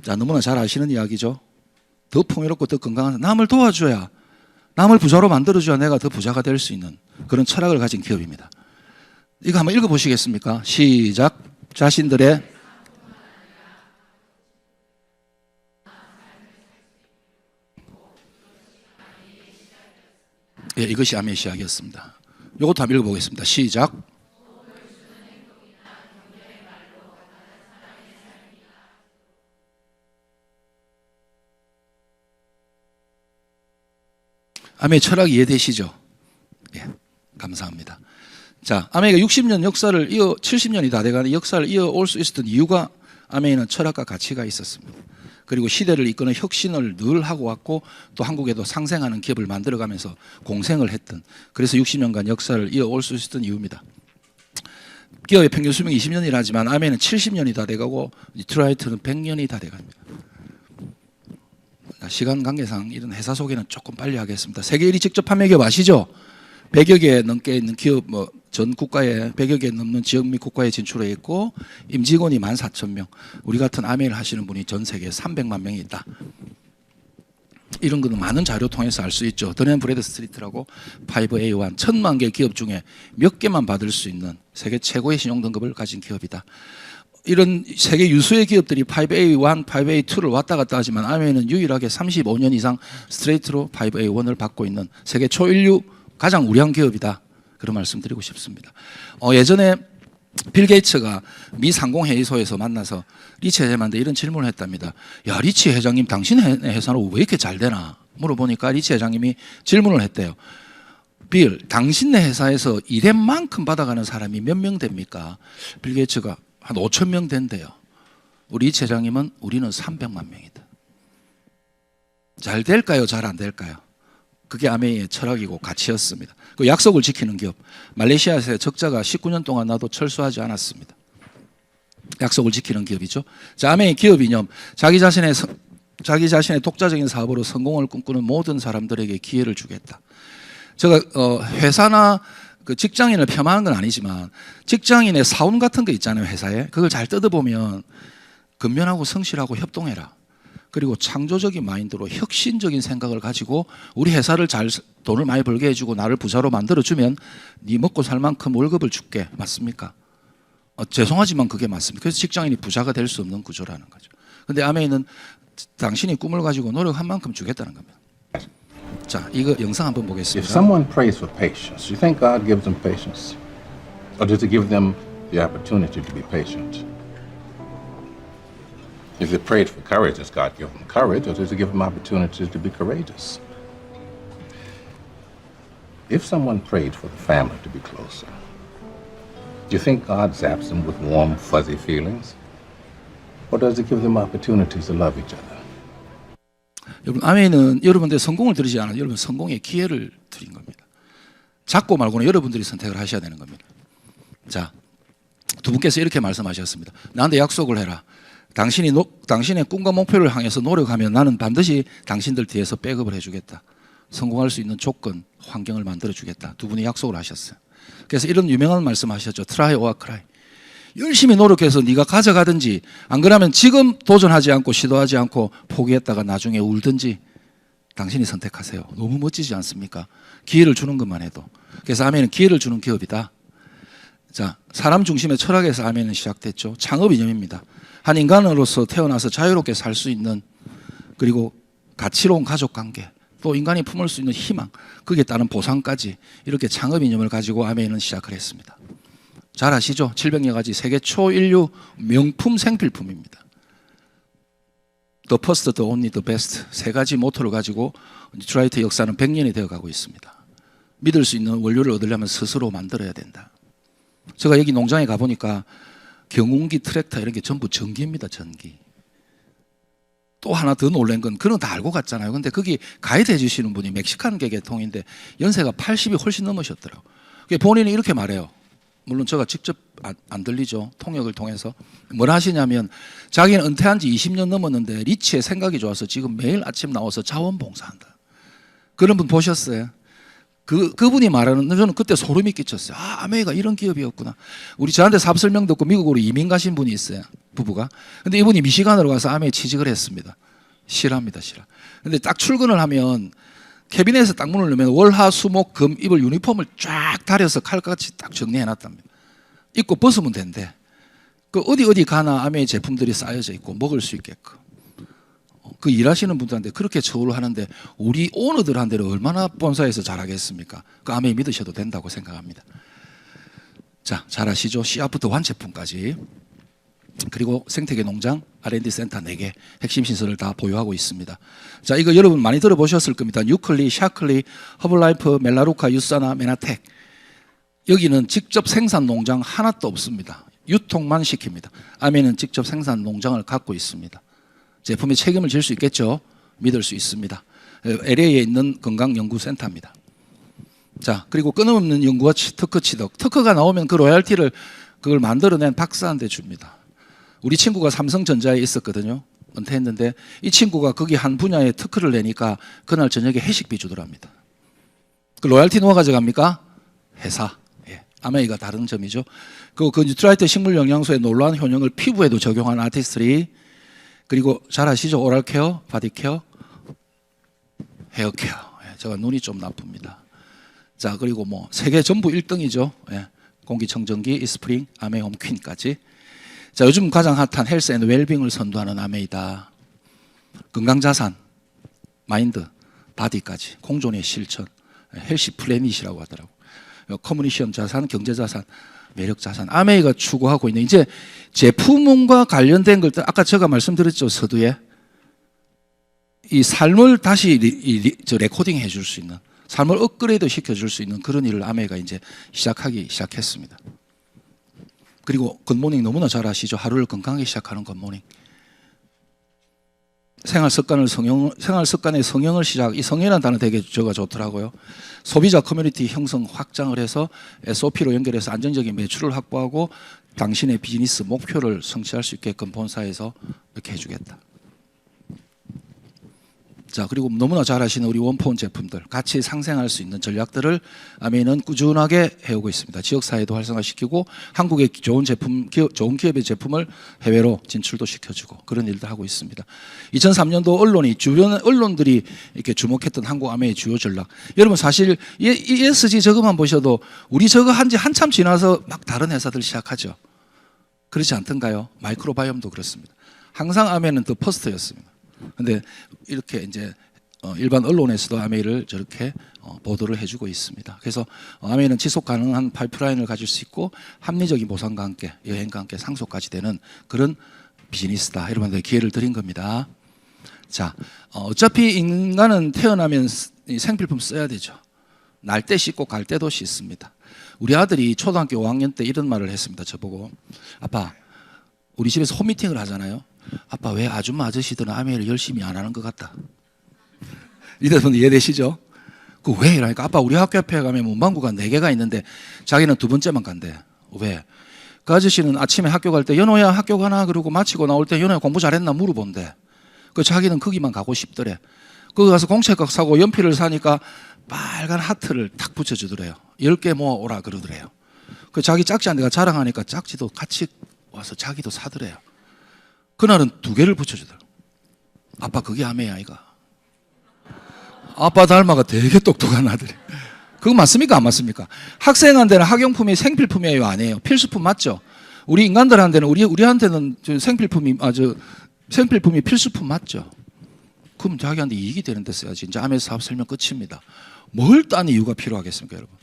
자, 너무나 잘 아시는 이야기죠. 더 풍요롭고 더 건강한, 남을 도와줘야, 남을 부자로 만들어줘야 내가 더 부자가 될 수 있는 그런 철학을 가진 기업입니다. 이거 한번 읽어보시겠습니까? 시작. 자신들의 예, 이것이 아메이 시작이었습니다. 이것도 한번 읽어보겠습니다. 시작. 아메이 철학 이해되시죠? 예, 감사합니다. 자, 아메이가 60년 역사를 70년이 다 돼가는 역사를 이어올 수 있었던 이유가 아메이는 철학과 가치가 있었습니다. 그리고 시대를 이끄는 혁신을 늘 하고 왔고 또 한국에도 상생하는 기업을 만들어가면서 공생을 했던, 그래서 60년간 역사를 이어올 수 있었던 이유입니다. 기업의 평균 수명이 20년이라 하지만 아메이는 70년이 다 돼가고 디트라이트는 100년이 다 돼갑니다. 시간 관계상 이런 회사 소개는 조금 빨리 하겠습니다. 세계 1위 직접 판매 기업 아시죠? 100여 개 넘게 있는 기업, 전 국가에 100여 개 넘는 지역 및 국가에 진출해 있고 임직원이 14,000명. 우리 같은 아메이를 하시는 분이 전 세계에 300만 명이 있다. 이런 거는 많은 자료 통해서 알 수 있죠. 더앤 브래드스트리트라고 5A1 1000만 개 기업 중에 몇 개만 받을 수 있는 세계 최고의 신용 등급을 가진 기업이다. 이런 세계 유수의 기업들이 5A1, 5A2를 왔다 갔다 하지만 아메이는 유일하게 35년 이상 스트레이트로 5A1을 받고 있는 세계 초인류 가장 우량한 기업이다. 그런 말씀 드리고 싶습니다. 예전에 빌 게이츠가 미 상공회의소에서 만나서 리치 회장한테 이런 질문을 했답니다. 야, 리치 회장님 당신 회사는 왜 이렇게 잘 되나 물어보니까 리치 회장님이 질문을 했대요. 빌, 당신네 회사에서 일한 만큼 받아가는 사람이 몇 명 됩니까? 빌 게이츠가 한 5,000명 된대요. 우리 리치 회장님은 우리는 300만 명이다. 잘 될까요? 잘 안 될까요? 그게 아메이의 철학이고 가치였습니다. 그 약속을 지키는 기업. 말레이시아에서 적자가 19년 동안 나도 철수하지 않았습니다. 약속을 지키는 기업이죠. 자, 아메이 기업 이념. 자기 자신의 독자적인 사업으로 성공을 꿈꾸는 모든 사람들에게 기회를 주겠다. 제가 회사나 그 직장인을 폄하하는 건 아니지만 직장인의 사원 같은 거 있잖아요, 회사에. 그걸 잘 뜯어보면 근면하고 성실하고 협동해라. 그리고 창조적인 마인드로 혁신적인 생각을 가지고 우리 회사를 잘 돈을 많이 벌게 해주고 나를 부자로 만들어주면 네 먹고 살 만큼 월급을 줄게. 맞습니까? 죄송하지만 그게 맞습니다. 그래서 직장인이 부자가 될 수 없는 구조라는 거죠. 그런데 아메이는 당신이 꿈을 가지고 노력한 만큼 주겠다는 겁니다. 자, 이거 영상 한번 보겠습니다. If someone prays for patience, you think God gives them patience? Or does he give them the opportunity to be patient? If they prayed for courage, does God give them courage, or does he give them opportunities to be courageous? If someone prayed for the family to be closer, do you think God zaps them with warm, fuzzy feelings? Or does he give them opportunities to love each other? 여러분, 아멘은 여러분들 성공을 드리지 않아요. 여러분 성공의 기회를 드린 겁니다. 작고 말고는 여러분들이 선택을 하셔야 되는 겁니다. 자, 두 분께서 이렇게 말씀하셨습니다. 나한테 약속을 해라. 당신의 꿈과 목표를 향해서 노력하면 나는 반드시 당신들 뒤에서 백업을 해주겠다. 성공할 수 있는 조건, 환경을 만들어주겠다. 두 분이 약속을 하셨어요. 그래서 이런 유명한 말씀하셨죠. Try or cry. 열심히 노력해서 네가 가져가든지 안 그러면 지금 도전하지 않고 시도하지 않고 포기했다가 나중에 울든지 당신이 선택하세요. 너무 멋지지 않습니까? 기회를 주는 것만 해도. 그래서 아멘은 기회를 주는 기업이다. 자, 사람 중심의 철학에서 아멘은 시작됐죠. 창업 이념입니다. 한 인간으로서 태어나서 자유롭게 살 수 있는, 그리고 가치로운 가족관계, 또 인간이 품을 수 있는 희망, 거기에 따른 보상까지 이렇게 창업 이념을 가지고 아멘은 시작을 했습니다. 잘 아시죠? 700여 가지 세계 초인류 명품 생필품입니다. The first, the only, the best 세 가지 모토를 가지고 디트라이트 역사는 100년이 되어가고 있습니다. 믿을 수 있는 원료를 얻으려면 스스로 만들어야 된다. 제가 여기 농장에 가보니까 경운기, 트랙터 이런 게 전부 전기입니다. 전기. 또 하나 더 놀란 건 그런 거 다 알고 갔잖아요. 근데 거기 가이드 해주시는 분이 멕시칸계 계통인데 연세가 80이 훨씬 넘으셨더라고요. 본인이 이렇게 말해요. 물론 제가 직접 안 들리죠. 통역을 통해서. 뭐라 하시냐면 자기는 은퇴한 지 20년 넘었는데 리치에 생각이 좋아서 지금 매일 아침 나와서 자원봉사한다. 그런 분 보셨어요? 그분이 말하는, 저는 그때 소름이 끼쳤어요. 아, 아메이가 이런 기업이었구나. 우리 저한테 사업 설명 듣고 미국으로 이민 가신 분이 있어요. 부부가. 근데 이분이 미시간으로 가서 아메이 취직을 했습니다. 실합니다, 실화. 근데 딱 출근을 하면 캐비넷에서 딱 문을 열면 월, 화, 수, 목, 금 입을 유니폼을 쫙 다려서 칼같이 딱 정리해 놨답니다. 입고 벗으면 된대. 그 어디 가나 아메이 제품들이 쌓여져 있고 먹을 수 있게끔. 그 일하시는 분들한테 그렇게 처우를 하는데 우리 오너들한테는 얼마나 본사에서 잘하겠습니까? 그 아메이 믿으셔도 된다고 생각합니다. 자, 잘 아시죠? 씨앗부터 완제품까지. 그리고 생태계 농장, R&D 센터 4개 핵심 시설을 다 보유하고 있습니다. 자, 이거 여러분 많이 들어보셨을 겁니다. 유클리, 샤클리, 허블라이프, 멜라루카, 유사나, 메나텍. 여기는 직접 생산 농장 하나도 없습니다. 유통만 시킵니다. 아메이는 직접 생산 농장을 갖고 있습니다. 제품에 책임을 질 수 있겠죠? 믿을 수 있습니다. LA에 있는 건강연구센터입니다. 자, 그리고 끊임없는 연구와 특허 취득. 특허가 나오면 그 로얄티를 그걸 만들어낸 박사한테 줍니다. 우리 친구가 삼성전자에 있었거든요. 은퇴했는데 이 친구가 거기 한 분야에 특허를 내니까 그날 저녁에 회식비 주더랍니다. 그 로얄티 누가 가져갑니까? 회사. 예. 아메이가 다른 점이죠. 그 뉴트라이트 식물 영양소의 놀라운 효능을 피부에도 적용한 아티스트리. 그리고 잘 아시죠? 오랄 케어, 바디 케어, 헤어 케어. 예, 제가 눈이 좀 나쁩니다. 자, 그리고 뭐 세계 전부 1등이죠. 예, 공기청정기, 이스프링, 아메이홈 퀸까지. 자, 요즘 가장 핫한 헬스 앤 웰빙을 선도하는 아메이다. 건강자산, 마인드, 바디까지 공존의 실천, 헬시 플래닛이라고 하더라고요. 커뮤니션 자산, 경제자산, 매력자산. 아메이가 추구하고 있는 이제 제품과 관련된 것들, 아까 제가 말씀드렸죠. 서두에 이 삶을 다시 레코딩 해줄 수 있는, 삶을 업그레이드 시켜줄 수 있는 그런 일을 아메이가 이제 시작했습니다. 그리고 굿모닝 너무나 잘 아시죠? 하루를 건강하게 시작하는 굿모닝. 생활 습관의 성형을 시작. 이 성형이라는 단어 되게 저가 좋더라고요. 소비자 커뮤니티 형성 확장을 해서 SOP로 연결해서 안정적인 매출을 확보하고 당신의 비즈니스 목표를 성취할 수 있게끔 본사에서 이렇게 해주겠다. 자, 그리고 너무나 잘 아시는 우리 원포원 제품들, 같이 상생할 수 있는 전략들을 아메이는 꾸준하게 해오고 있습니다. 지역사회도 활성화시키고 한국의 좋은 제품, 좋은 기업의 제품을 해외로 진출도 시켜주고 그런 일도 하고 있습니다. 2003년도 언론이 주변 언론들이 이렇게 주목했던 한국 아메이의 주요 전략. 여러분 사실 ESG 저거만 보셔도 우리 저거 한지 한참 지나서 막 다른 회사들 시작하죠. 그렇지 않던가요? 마이크로바이옴도 그렇습니다. 항상 아메이는 더 퍼스트였습니다. 근데 이렇게 이제 일반 언론에서도 아메이를 저렇게 보도를 해주고 있습니다. 그래서 아메이는 지속 가능한 파이프라인을 가질 수 있고 합리적인 보상과 함께 여행과 함께 상속까지 되는 그런 비즈니스다. 여러분들 기회를 드린 겁니다. 자, 어차피 인간은 태어나면 생필품 써야 되죠. 날 때 씻고 갈 때도 씻습니다. 우리 아들이 초등학교 5학년 때 이런 말을 했습니다. 저보고 아빠, 우리 집에서 홈미팅을 하잖아요. 아빠 왜 아줌마 아저씨들은 아메이를 열심히 안 하는 것 같다. 이래서 이해되시죠? 그 왜? 이러니까 아빠 우리 학교 앞에 가면 문방구가 4개가 있는데 자기는 2번째만 간대. 왜? 그 아저씨는 아침에 학교 갈 때 연호야 학교 가나? 그러고 마치고 나올 때 연호야 공부 잘했나? 물어본대. 그 자기는 거기만 가고 싶더래. 거기 가서 공책각 사고 연필을 사니까 빨간 하트를 탁 붙여주더래요. 10개 모아오라 그러더래요. 그 자기 짝지한테가 자랑하니까 짝지도 같이 와서 자기도 사더래요. 그날은 2개를 붙여주더라고. 아빠 그게 아메이 아이가. 아빠 닮아가 되게 똑똑한 아들이. 그거 맞습니까? 안 맞습니까? 학생한테는 학용품이 생필품이에요? 아니에요? 필수품 맞죠? 우리 인간들한테는 우리한테는 생필품이 필수품 맞죠? 그럼 자기한테 이익이 되는 데 써야지. 이제 아메이 사업 설명 끝입니다. 뭘 딴 이유가 필요하겠습니까, 여러분?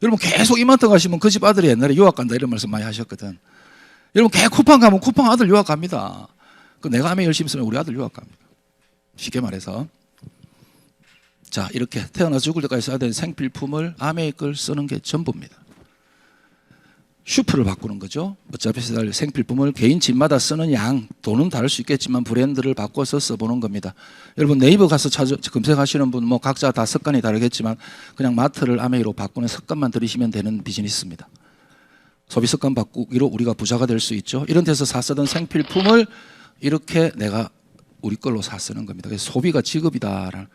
여러분 계속 이마트 가시면 그 집 아들이 옛날에 유학 간다 이런 말씀 많이 하셨거든. 여러분 개 쿠팡 가면 쿠팡 아들 유학 갑니다. 그 내가 아메이 열심히 쓰면 우리 아들 유학 갑니다. 쉽게 말해서. 자, 이렇게 태어나 죽을 때까지 써야 되는 생필품을 아메이 걸 쓰는 게 전부입니다. 슈프를 바꾸는 거죠. 어차피 생필품을 개인 집마다 쓰는 양, 돈은 다를 수 있겠지만 브랜드를 바꿔서 써보는 겁니다. 여러분 네이버 가서 검색하시는 분 뭐 각자 다 습관이 다르겠지만 그냥 마트를 아메이로 바꾸는 습관만 들이시면 되는 비즈니스입니다. 소비 습관 바꾸기로 우리가 부자가 될 수 있죠. 이런 데서 사 쓰던 생필품을 이렇게 내가 우리 걸로 사 쓰는 겁니다. 그래서 소비가 직업이다.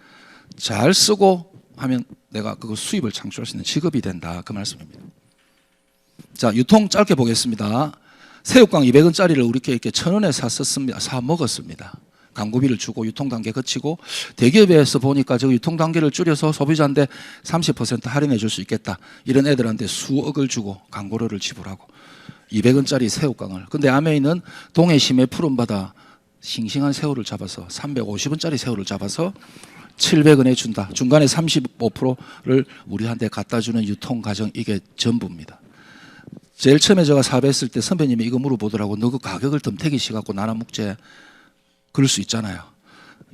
잘 쓰고 하면 내가 그 수입을 창출할 수 있는 직업이 된다. 그 말씀입니다. 자, 유통 짧게 보겠습니다. 새우깡 200원짜리를 우리께 이렇게 1,000원에 사 먹었습니다. 광고비를 주고 유통 단계 거치고 대기업에서 보니까 저 유통 단계를 줄여서 소비자한테 30% 할인해 줄 수 있겠다. 이런 애들한테 수억을 주고 광고료를 지불하고 200원짜리 새우깡을. 근데 아메이는 동해심의 푸른바다 싱싱한 새우를 잡아서 350원짜리 새우를 잡아서 700원에 준다. 중간에 35%를 우리한테 갖다 주는 유통 과정, 이게 전부입니다. 제일 처음에 제가 사업했을 때 선배님이 이거 물어보더라고. 너 그 가격을 덤태기 시갖고 나눠 묵제. 그럴 수 있잖아요.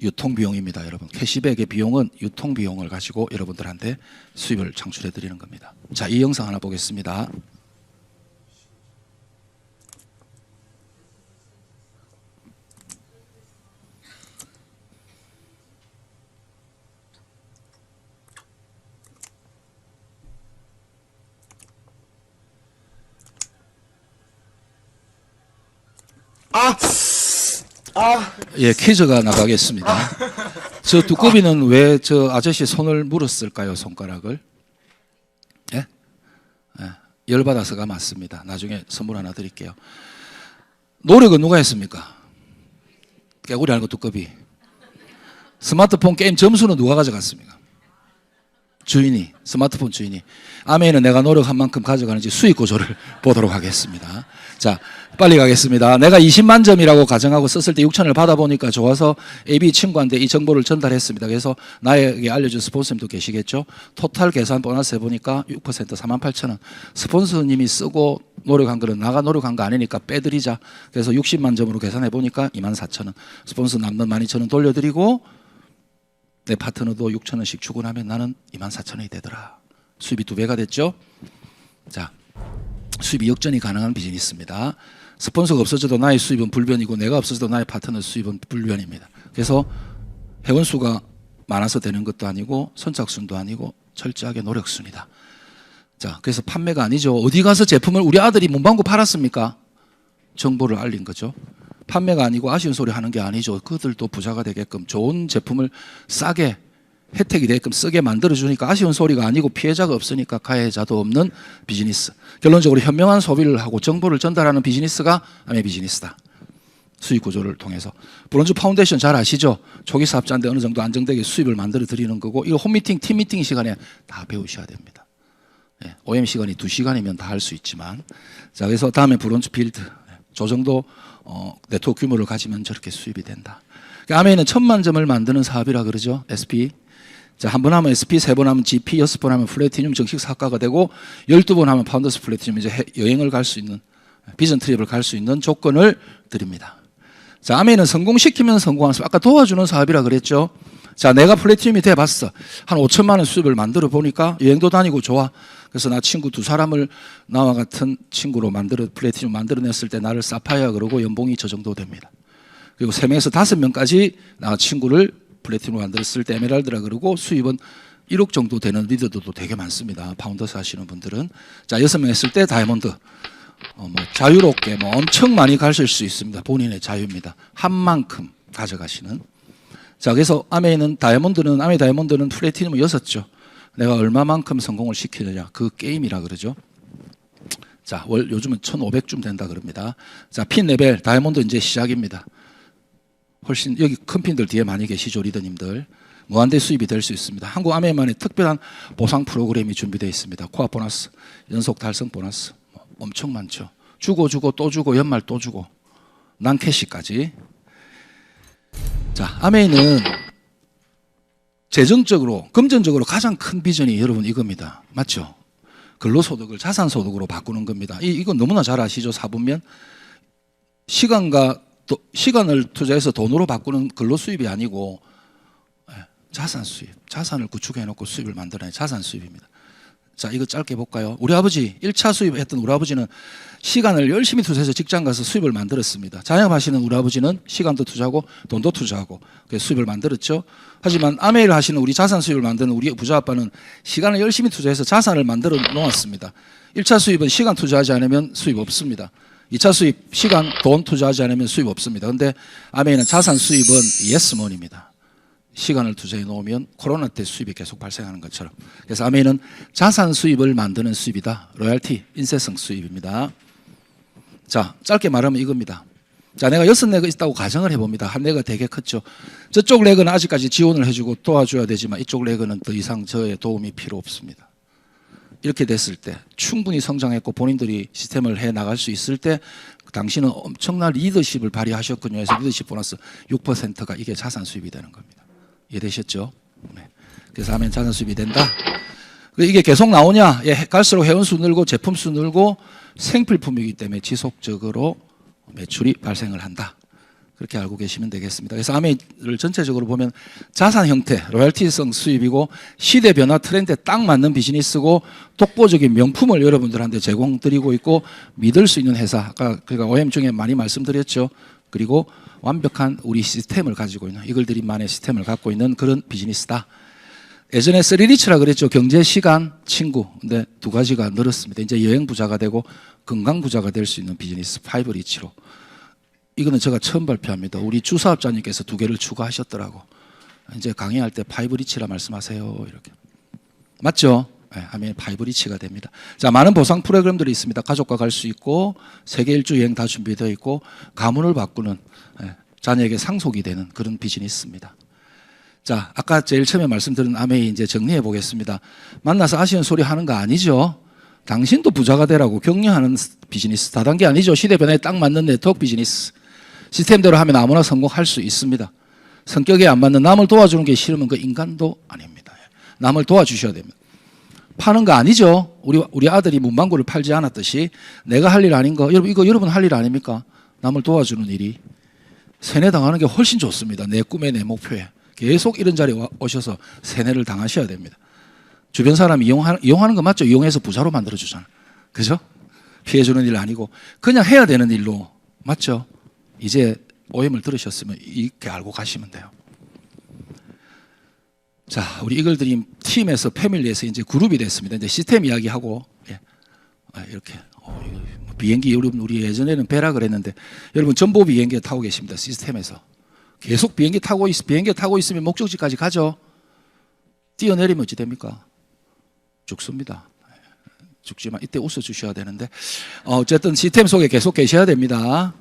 유통비용입니다, 여러분. 캐시백의 비용은 유통비용을 가지고 여러분들한테 수입을 창출해 드리는 겁니다. 자, 이 영상 하나 보겠습니다. 예, 퀴즈가 나가겠습니다. 저 두꺼비는 왜 저 아저씨 손을 물었을까요, 손가락을? 예? 예, 열받아서가 맞습니다. 나중에 선물 하나 드릴게요. 노력은 누가 했습니까? 깨구리 알고 두꺼비. 스마트폰 게임 점수는 누가 가져갔습니까? 주인이, 스마트폰 주인이. 아메이는 내가 노력한 만큼 가져가는지 수익 구조를 보도록 하겠습니다. 자, 빨리 가겠습니다. 내가 20만 점이라고 가정하고 썼을 때 6천을 받아보니까 좋아서 AB 친구한테 이 정보를 전달했습니다. 그래서 나에게 알려준 스폰서님도 계시겠죠. 토탈 계산 보너스 해보니까 6% 48,000원. 스폰서님이 쓰고 노력한 거는 나가 노력한 거 아니니까 빼드리자. 그래서 60만 점으로 계산해보니까 24,000원. 스폰서 남는 12,000원 돌려드리고 내 파트너도 6,000원씩 주고 나면 나는 24,000원이 되더라. 수입이 2배가 됐죠. 자, 수입이 역전이 가능한 비즈니스입니다. 스폰서가 없어져도 나의 수입은 불변이고 내가 없어져도 나의 파트너 수입은 불변입니다. 그래서 회원수가 많아서 되는 것도 아니고 선착순도 아니고 철저하게 노력순이다. 자, 그래서 판매가 아니죠. 어디 가서 제품을 우리 아들이 문방구 팔았습니까? 정보를 알린 거죠. 판매가 아니고 아쉬운 소리 하는 게 아니죠. 그들도 부자가 되게끔 좋은 제품을 싸게 혜택이 되게끔 쓰게 만들어주니까 아쉬운 소리가 아니고 피해자가 없으니까 가해자도 없는 비즈니스. 결론적으로 현명한 소비를 하고 정보를 전달하는 비즈니스가 아메 비즈니스다. 수익 구조를 통해서. 브론즈 파운데이션 잘 아시죠? 초기 사업자인데 어느 정도 안정되게 수입을 만들어 드리는 거고 이거 홈미팅, 팀미팅 시간에 다 배우셔야 됩니다. 예, OM 시간이 2시간이면 다 할 수 있지만 자, 그래서 다음에 브론즈 빌드. 저 정도 네트워크 규모를 가지면 저렇게 수입이 된다. 아메이는 1,000만 점을 만드는 사업이라 그러죠. SP. 자, 한 번 하면 SP, 3번 하면 GP, 6번 하면 플래티늄 정식 사과가 되고 12번 하면 파운더스 플래티늄 이제 여행을 갈 수 있는 비전 트립을 갈 수 있는 조건을 드립니다. 자, 아메이는 성공시키면 성공하는 사업. 아까 도와주는 사업이라 그랬죠. 자, 내가 플래티늄이 돼봤어. 한 5천만 원 수입을 만들어 보니까 여행도 다니고 좋아. 그래서 나 친구 2사람을 나와 같은 친구로 플래티늄 만들어냈을 때 나를 사파이어 그러고 연봉이 저 정도 됩니다. 그리고 3명에서 5명까지 나 친구를 플래티늄 만들었을 때 에메랄드라 그러고 수입은 1억 정도 되는 리더들도 되게 많습니다. 파운더스 하시는 분들은. 자, 6명 했을 때 다이아몬드. 뭐 자유롭게 뭐 엄청 많이 가실 수 있습니다. 본인의 자유입니다. 한 만큼 가져가시는. 자, 그래서 아메이 다이아몬드는 플래티늄은 6죠. 내가 얼마만큼 성공을 시키느냐. 그 게임이라 그러죠. 자, 요즘은 1,500쯤 된다 그럽니다. 자, 핀 레벨, 다이아몬드 이제 시작입니다. 훨씬 여기 큰 핀들 뒤에 많이 계시죠, 리더님들. 무한대 수입이 될 수 있습니다. 한국 아메이만의 특별한 보상 프로그램이 준비되어 있습니다. 코아 보너스, 연속 달성 보너스 엄청 많죠. 주고 또 주고 연말 또 주고 난캐시까지. 자, 아메이는 재정적으로 금전적으로 가장 큰 비전이 여러분 이겁니다. 맞죠? 근로소득을 자산소득으로 바꾸는 겁니다. 이건 너무나 잘 아시죠? 사분면 시간을 투자해서 돈으로 바꾸는 근로수입이 아니고 자산 수입, 자산을 구축해 놓고 수입을 만들어내 자산 수입입니다. 자, 이거 짧게 볼까요? 우리 아버지 1차 수입했던 우리 아버지는 시간을 열심히 투자해서 직장 가서 수입을 만들었습니다. 자영업하시는 우리 아버지는 시간도 투자하고 돈도 투자하고 수입을 만들었죠. 하지만 아메이를 하시는 우리 자산 수입을 만드는 우리 부자 아빠는 시간을 열심히 투자해서 자산을 만들어 놓았습니다. 1차 수입은 시간 투자하지 않으면 수입 없습니다. 2차 수입, 시간, 돈 투자하지 않으면 수입 없습니다. 그런데 아메이는 자산 수입은 예스먼입니다. 시간을 투자해 놓으면 코로나 때 수입이 계속 발생하는 것처럼. 그래서 아메이는 자산 수입을 만드는 수입이다. 로얄티, 인쇄성 수입입니다. 자, 짧게 말하면 이겁니다. 자, 내가 6렉이 있다고 가정을 해봅니다. 한 렉은 되게 컸죠. 저쪽 렉은 아직까지 지원을 해주고 도와줘야 되지만 이쪽 렉은 더 이상 저의 도움이 필요 없습니다. 이렇게 됐을 때 충분히 성장했고 본인들이 시스템을 해 나갈 수 있을 때 당신은 엄청난 리더십을 발휘하셨군요. 해서 리더십 보너스 6%가 이게 자산 수입이 되는 겁니다. 이해되셨죠? 네. 그래서 하면 자산 수입이 된다. 이게 계속 나오냐? 예, 갈수록 회원수 늘고 제품수 늘고 생필품이기 때문에 지속적으로 매출이 발생을 한다. 그렇게 알고 계시면 되겠습니다. 그래서 아메이를 전체적으로 보면 자산 형태, 로열티성 수입이고 시대 변화 트렌드에 딱 맞는 비즈니스고 독보적인 명품을 여러분들한테 제공드리고 있고 믿을 수 있는 회사. 아까 그러니까 OM 중에 많이 말씀드렸죠. 그리고 완벽한 우리 시스템을 가지고 있는 이글드림만의 시스템을 갖고 있는 그런 비즈니스다. 예전에 쓰리리치라 그랬죠. 경제, 시간, 친구. 근데 두 가지가 늘었습니다. 이제 여행 부자가 되고 건강 부자가 될 수 있는 비즈니스 5리치로. 이거는 제가 처음 발표합니다. 우리 주사업자님께서 2개를 추가하셨더라고. 이제 강의할 때 5리치라 말씀하세요. 이렇게. 맞죠? 네, 하면 5리치가 됩니다. 자, 많은 보상 프로그램들이 있습니다. 가족과 갈 수 있고 세계 일주 여행 다 준비되어 있고 가문을 바꾸는 자녀에게 상속이 되는 그런 비즈니스입니다. 자, 아까 제일 처음에 말씀드린 아메이 이제 정리해 보겠습니다. 만나서 아쉬운 소리 하는 거 아니죠? 당신도 부자가 되라고 격려하는 비즈니스. 다단계 아니죠? 시대 변화에 딱 맞는 네트워크 비즈니스. 시스템대로 하면 아무나 성공할 수 있습니다. 성격에 안 맞는 남을 도와주는 게 싫으면 그 인간도 아닙니다. 남을 도와주셔야 됩니다. 파는 거 아니죠? 우리 아들이 문방구를 팔지 않았듯이 내가 할 일 아닌 거. 여러분, 이거 여러분 할 일 아닙니까? 남을 도와주는 일이. 세뇌당하는 게 훨씬 좋습니다. 내 꿈에 내 목표에. 계속 이런 자리에 오셔서 세뇌를 당하셔야 됩니다. 주변 사람이 이용하는 거 맞죠? 이용해서 부자로 만들어주잖아요. 그죠? 피해주는 일 아니고 그냥 해야 되는 일로. 맞죠? 이제 OM을 들으셨으면 이렇게 알고 가시면 돼요. 자, 우리 이글드림 팀에서 패밀리에서 이제 그룹이 됐습니다. 이제 시스템 이야기하고 예. 이렇게 비행기 우리 예전에는 배라 그랬는데 여러분 전보 비행기에 타고 계십니다. 시스템에서 계속 비행기 타고 있으면 목적지까지 가죠. 뛰어내리면 어찌 됩니까? 죽습니다. 죽지만 이때 웃어주셔야 되는데 어쨌든 시스템 속에 계속 계셔야 됩니다.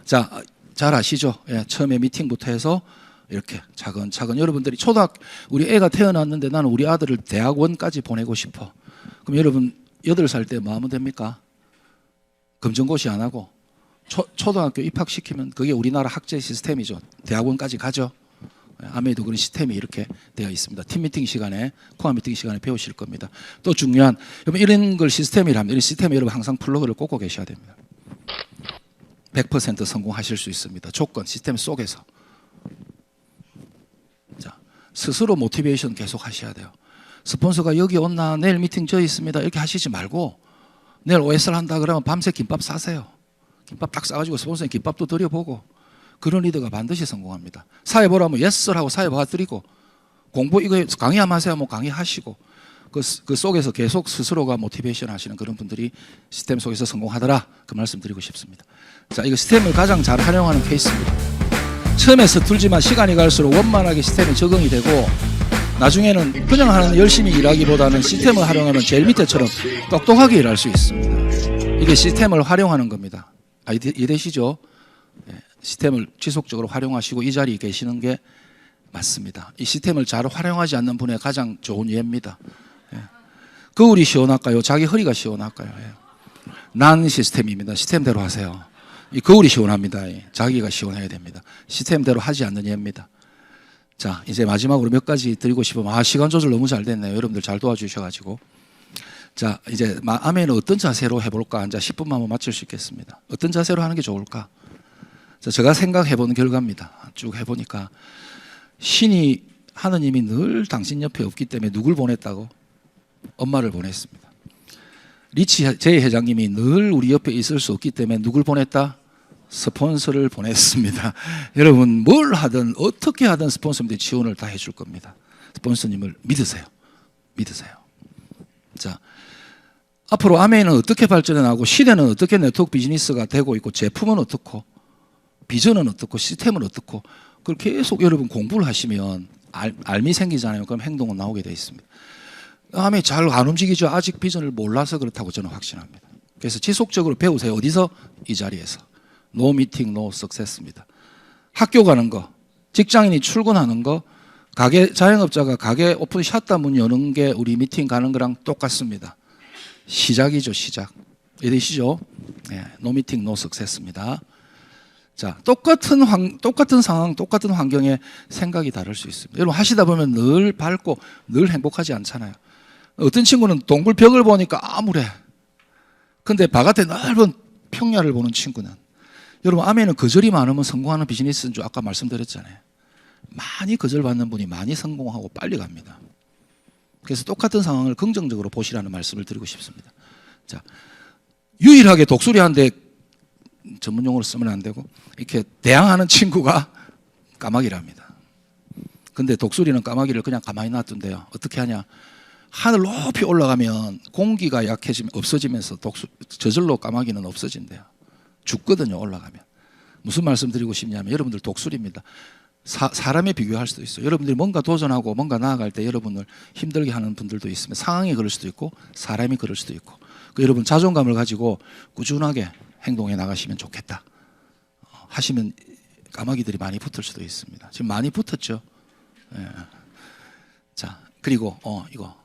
자, 잘 아시죠? 예, 처음에 미팅부터 해서 이렇게 차근차근 여러분들이 우리 애가 태어났는데 나는 우리 아들을 대학원까지 보내고 싶어. 그럼 여러분 8살 때 뭐 하면 됩니까? 검정고시 안 하고 초등학교 입학시키면 그게 우리나라 학제 시스템이죠. 대학원까지 가죠. 아메이도 그런 시스템이 이렇게 되어 있습니다. 팀 미팅 시간에, 코어 미팅 시간에 배우실 겁니다. 또 중요한, 여러분 이런 걸 시스템이라면 이런 시스템에 여러분 항상 플러그를 꽂고 계셔야 됩니다. 100% 성공하실 수 있습니다. 조건, 시스템 속에서. 자, 스스로 모티베이션 계속 하셔야 돼요. 스폰서가 여기 온나, 내일 미팅 저 있습니다. 이렇게 하시지 말고 내일 OS를 한다 그러면 밤새 김밥 사세요. 김밥 딱 싸가지고 스폰서님 김밥도 드려보고 그런 리더가 반드시 성공합니다. 사회 보라면 yes 하고 사회 봐드리고 공부 이거 강의 한번 하세요. 뭐 강의하시고 그 속에서 계속 스스로가 모티베이션 하시는 그런 분들이 시스템 속에서 성공하더라. 그 말씀 드리고 싶습니다. 자, 이거 시스템을 가장 잘 활용하는 케이스입니다. 처음에 서툴지만 시간이 갈수록 원만하게 시스템이 적응이 되고 나중에는 그냥 하는 열심히 일하기보다는 시스템을 활용하면 제일 밑에처럼 똑똑하게 일할 수 있습니다. 이게 시스템을 활용하는 겁니다. 이해되시죠? 시스템을 지속적으로 활용하시고 이 자리에 계시는 게 맞습니다. 이 시스템을 잘 활용하지 않는 분의 가장 좋은 예입니다. 거울이 시원할까요? 자기 허리가 시원할까요? 난 시스템입니다. 시스템대로 하세요. 이 거울이 시원합니다. 자기가 시원해야 됩니다. 시스템대로 하지 않는 예입니다. 자, 이제 마지막으로 몇 가지 드리고 싶으면 시간 조절 너무 잘 됐네요. 여러분들 잘 도와주셔가지고. 자, 이제 아멘은 어떤 자세로 해볼까? 이제 10분만 한번 맞출 수 있겠습니다. 어떤 자세로 하는 게 좋을까? 자, 제가 생각해본 결과입니다. 쭉 해보니까 신이 하느님이 늘 당신 옆에 없기 때문에 누굴 보냈다고? 엄마를 보냈습니다. 리치 제 회장님이 늘 우리 옆에 있을 수 없기 때문에 누굴 보냈다? 스폰서를 보냈습니다. 여러분 뭘 하든 어떻게 하든 스폰서님들이 지원을 다 해줄 겁니다. 스폰서님을 믿으세요. 믿으세요. 자, 앞으로 아메이는 어떻게 발전해 나가고 시대는 어떻게 네트워크 비즈니스가 되고 있고 제품은 어떻고 비전은 어떻고 시스템은 어떻고 그걸 계속 여러분 공부를 하시면 알미 생기잖아요. 그럼 행동은 나오게 돼 있습니다. 아메이 잘 안 움직이죠. 아직 비전을 몰라서 그렇다고 저는 확신합니다. 그래서 지속적으로 배우세요. 어디서? 이 자리에서. No meeting, no success입니다. 학교 가는 거, 직장인이 출근하는 거, 가게 자영업자가 가게 오픈 샷다 문 여는 게 우리 미팅 가는 거랑 똑같습니다. 시작이죠, 시작. 이해되시죠? 네, no meeting, no success입니다. 자, 똑같은 상황, 똑같은 환경에 생각이 다를 수 있습니다. 여러분 하시다 보면 늘 밝고 늘 행복하지 않잖아요. 어떤 친구는 동굴벽을 보니까 암울해. 근데 바깥에 넓은 평야를 보는 친구는 여러분 아멘은 거절이 많으면 성공하는 비즈니스인 줄 아까 말씀드렸잖아요. 많이 거절받는 분이 많이 성공하고 빨리 갑니다. 그래서 똑같은 상황을 긍정적으로 보시라는 말씀을 드리고 싶습니다. 자, 유일하게 독수리한테 전문 용어로 쓰면 안 되고 이렇게 대항하는 친구가 까마귀랍니다. 근데 독수리는 까마귀를 그냥 가만히 놔둔대요. 어떻게 하냐? 하늘 높이 올라가면 공기가 약해지면 없어지면서 저절로 까마귀는 없어진대요. 죽거든요, 올라가면. 무슨 말씀 드리고 싶냐면 여러분들 독수리입니다. 사람에 비교할 수도 있어요. 여러분들이 뭔가 도전하고 뭔가 나아갈 때 여러분을 힘들게 하는 분들도 있으면 상황이 그럴 수도 있고 사람이 그럴 수도 있고 여러분 자존감을 가지고 꾸준하게 행동해 나가시면 좋겠다 하시면 까마귀들이 많이 붙을 수도 있습니다. 지금 많이 붙었죠. 예. 자, 그리고 이거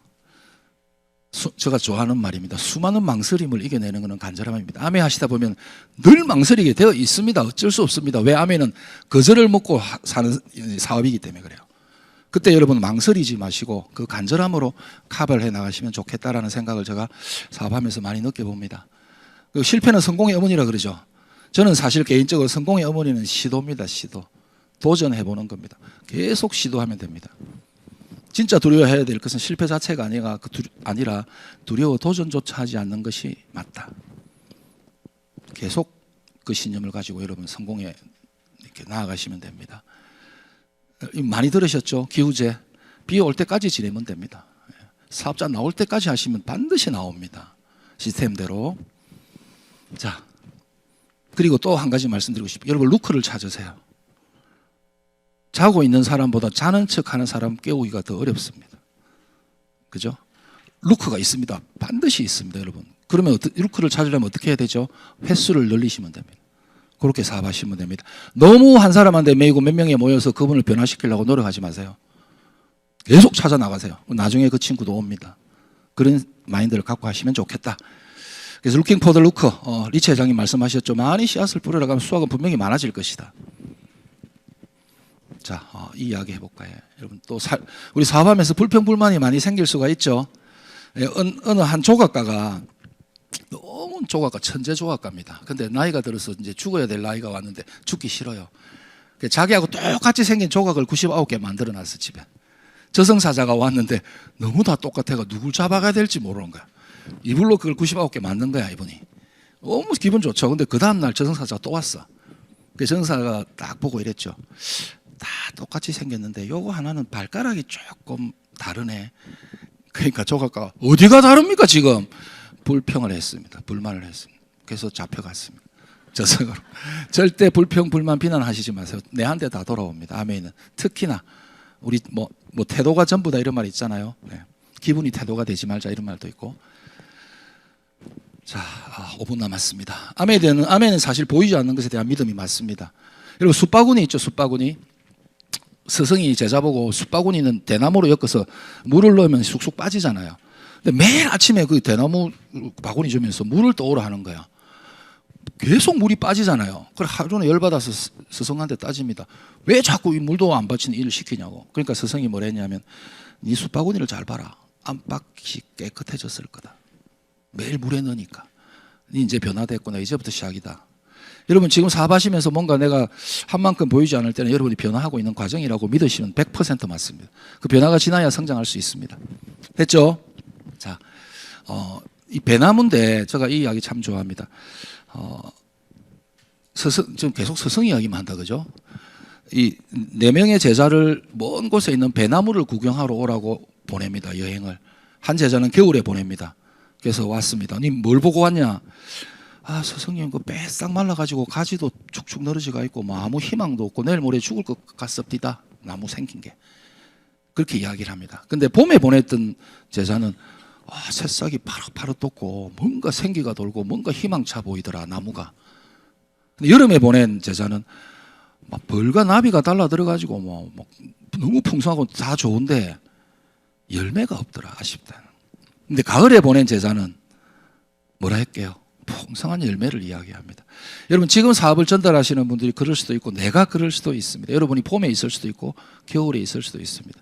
제가 좋아하는 말입니다. 수많은 망설임을 이겨내는 것은 간절함입니다. 아멘 하시다 보면 늘 망설이게 되어 있습니다. 어쩔 수 없습니다. 왜? 아멘은 거절을 먹고 사는 사업이기 때문에 그래요. 그때 여러분 망설이지 마시고 그 간절함으로 커버를 해 나가시면 좋겠다라는 생각을 제가 사업하면서 많이 느껴봅니다. 실패는 성공의 어머니라 그러죠. 저는 사실 개인적으로 성공의 어머니는 시도입니다. 시도. 도전해보는 겁니다. 계속 시도하면 됩니다. 진짜 두려워해야 될 것은 실패 자체가 아니라 두려워 도전조차 하지 않는 것이 맞다. 계속 그 신념을 가지고 여러분 성공에 이렇게 나아가시면 됩니다. 많이 들으셨죠? 기후제. 비 올 때까지 지내면 됩니다. 사업자 나올 때까지 하시면 반드시 나옵니다. 시스템대로. 자, 그리고 또 한 가지 말씀드리고 싶어요. 여러분 루크를 찾으세요. 자고 있는 사람보다 자는 척하는 사람 깨우기가 더 어렵습니다. 그죠? 루크가 있습니다. 반드시 있습니다, 여러분. 그러면 루크를 찾으려면 어떻게 해야 되죠? 횟수를 늘리시면 됩니다. 그렇게 사업하시면 됩니다. 너무 한 사람한테 매이고 몇 명이 모여서 그분을 변화시키려고 노력하지 마세요. 계속 찾아 나가세요. 나중에 그 친구도 옵니다. 그런 마인드를 갖고 하시면 좋겠다. 그래서 looking for the looker, 리치 회장님 말씀하셨죠. 많이 씨앗을 뿌리러 가면 수확은 분명히 많아질 것이다. 자, 이 이야기 해볼까요? 여러분 또 우리 사업하면서 불평불만이 많이 생길 수가 있죠. 어느 한 조각가가 너무 천재 조각가입니다. 근데 나이가 들어서 이제 죽어야 될 나이가 왔는데 죽기 싫어요. 자기하고 똑같이 생긴 조각을 99개 만들어놨어 집에. 저승사자가 왔는데 너무 다 똑같아가 누굴 잡아가야 될지 모르는 거야. 이불로 그걸 99개 만든 거야 이분이. 너무 기분 좋죠. 근데 그 다음날 저승사자가 또 왔어. 그 저승사자가 딱 보고 이랬죠. 다 똑같이 생겼는데 요거 하나는 발가락이 조금 다르네. 그러니까 조각가가 어디가 다릅니까 지금? 불평을 했습니다. 불만을 했습니다. 그래서 잡혀갔습니다. 저승으로. 절대 불평, 불만, 비난하시지 마세요. 내한테 다 돌아옵니다. 아멘은. 특히나 우리 뭐 태도가 전부다 이런 말 있잖아요. 네. 기분이 태도가 되지 말자 이런 말도 있고. 자, 5분 남았습니다. 아멘은 사실 보이지 않는 것에 대한 믿음이 맞습니다. 여러분 숯바구니 있죠, 숯바구니. 스승이 제자 보고 숯바구니는 대나무로 엮어서 물을 넣으면 쑥쑥 빠지잖아요. 근데 매일 아침에 그 대나무 바구니 주면서 물을 떠오라 하는 거야. 계속 물이 빠지잖아요. 그래 하루는 열받아서 스승한테 따집니다. 왜 자꾸 이 물도 안 받치는 일을 시키냐고. 그러니까 스승이 뭐라 했냐면 네 숯바구니를 잘 봐라. 안팎이 깨끗해졌을 거다. 매일 물에 넣으니까. 네 이제 변화됐구나. 이제부터 시작이다. 여러분 지금 사업하시면서 뭔가 내가 한 만큼 보이지 않을 때는 여러분이 변화하고 있는 과정이라고 믿으시면 100% 맞습니다. 그 변화가 지나야 성장할 수 있습니다. 됐죠? 자, 이 배나무인데 제가 이 이야기 참 좋아합니다. 지금 계속 스승 이야기만 한다 그죠? 이 4명의 제자를 먼 곳에 있는 배나무를 구경하러 오라고 보냅니다. 여행을. 한 제자는 겨울에 보냅니다. 그래서 왔습니다. 님 뭘 보고 왔냐? 아, 스승님 그 빼싹 말라가지고 가지도 축축 늘어지가 있고 뭐 아무 희망도 없고 내일 모레 죽을 것 같습니다. 나무 생긴 게. 그렇게 이야기를 합니다. 근데 봄에 보냈던 제자는 새싹이 파릇파릇 돋고 뭔가 생기가 돌고 뭔가 희망차 보이더라 나무가. 근데 여름에 보낸 제자는 막 벌과 나비가 달라 들어가지고 뭐 너무 풍성하고 다 좋은데 열매가 없더라 아쉽다. 근데 가을에 보낸 제자는 뭐라 할게요? 풍성한 열매를 이야기합니다. 여러분 지금 사업을 전달하시는 분들이 그럴 수도 있고 내가 그럴 수도 있습니다. 여러분이 봄에 있을 수도 있고 겨울에 있을 수도 있습니다.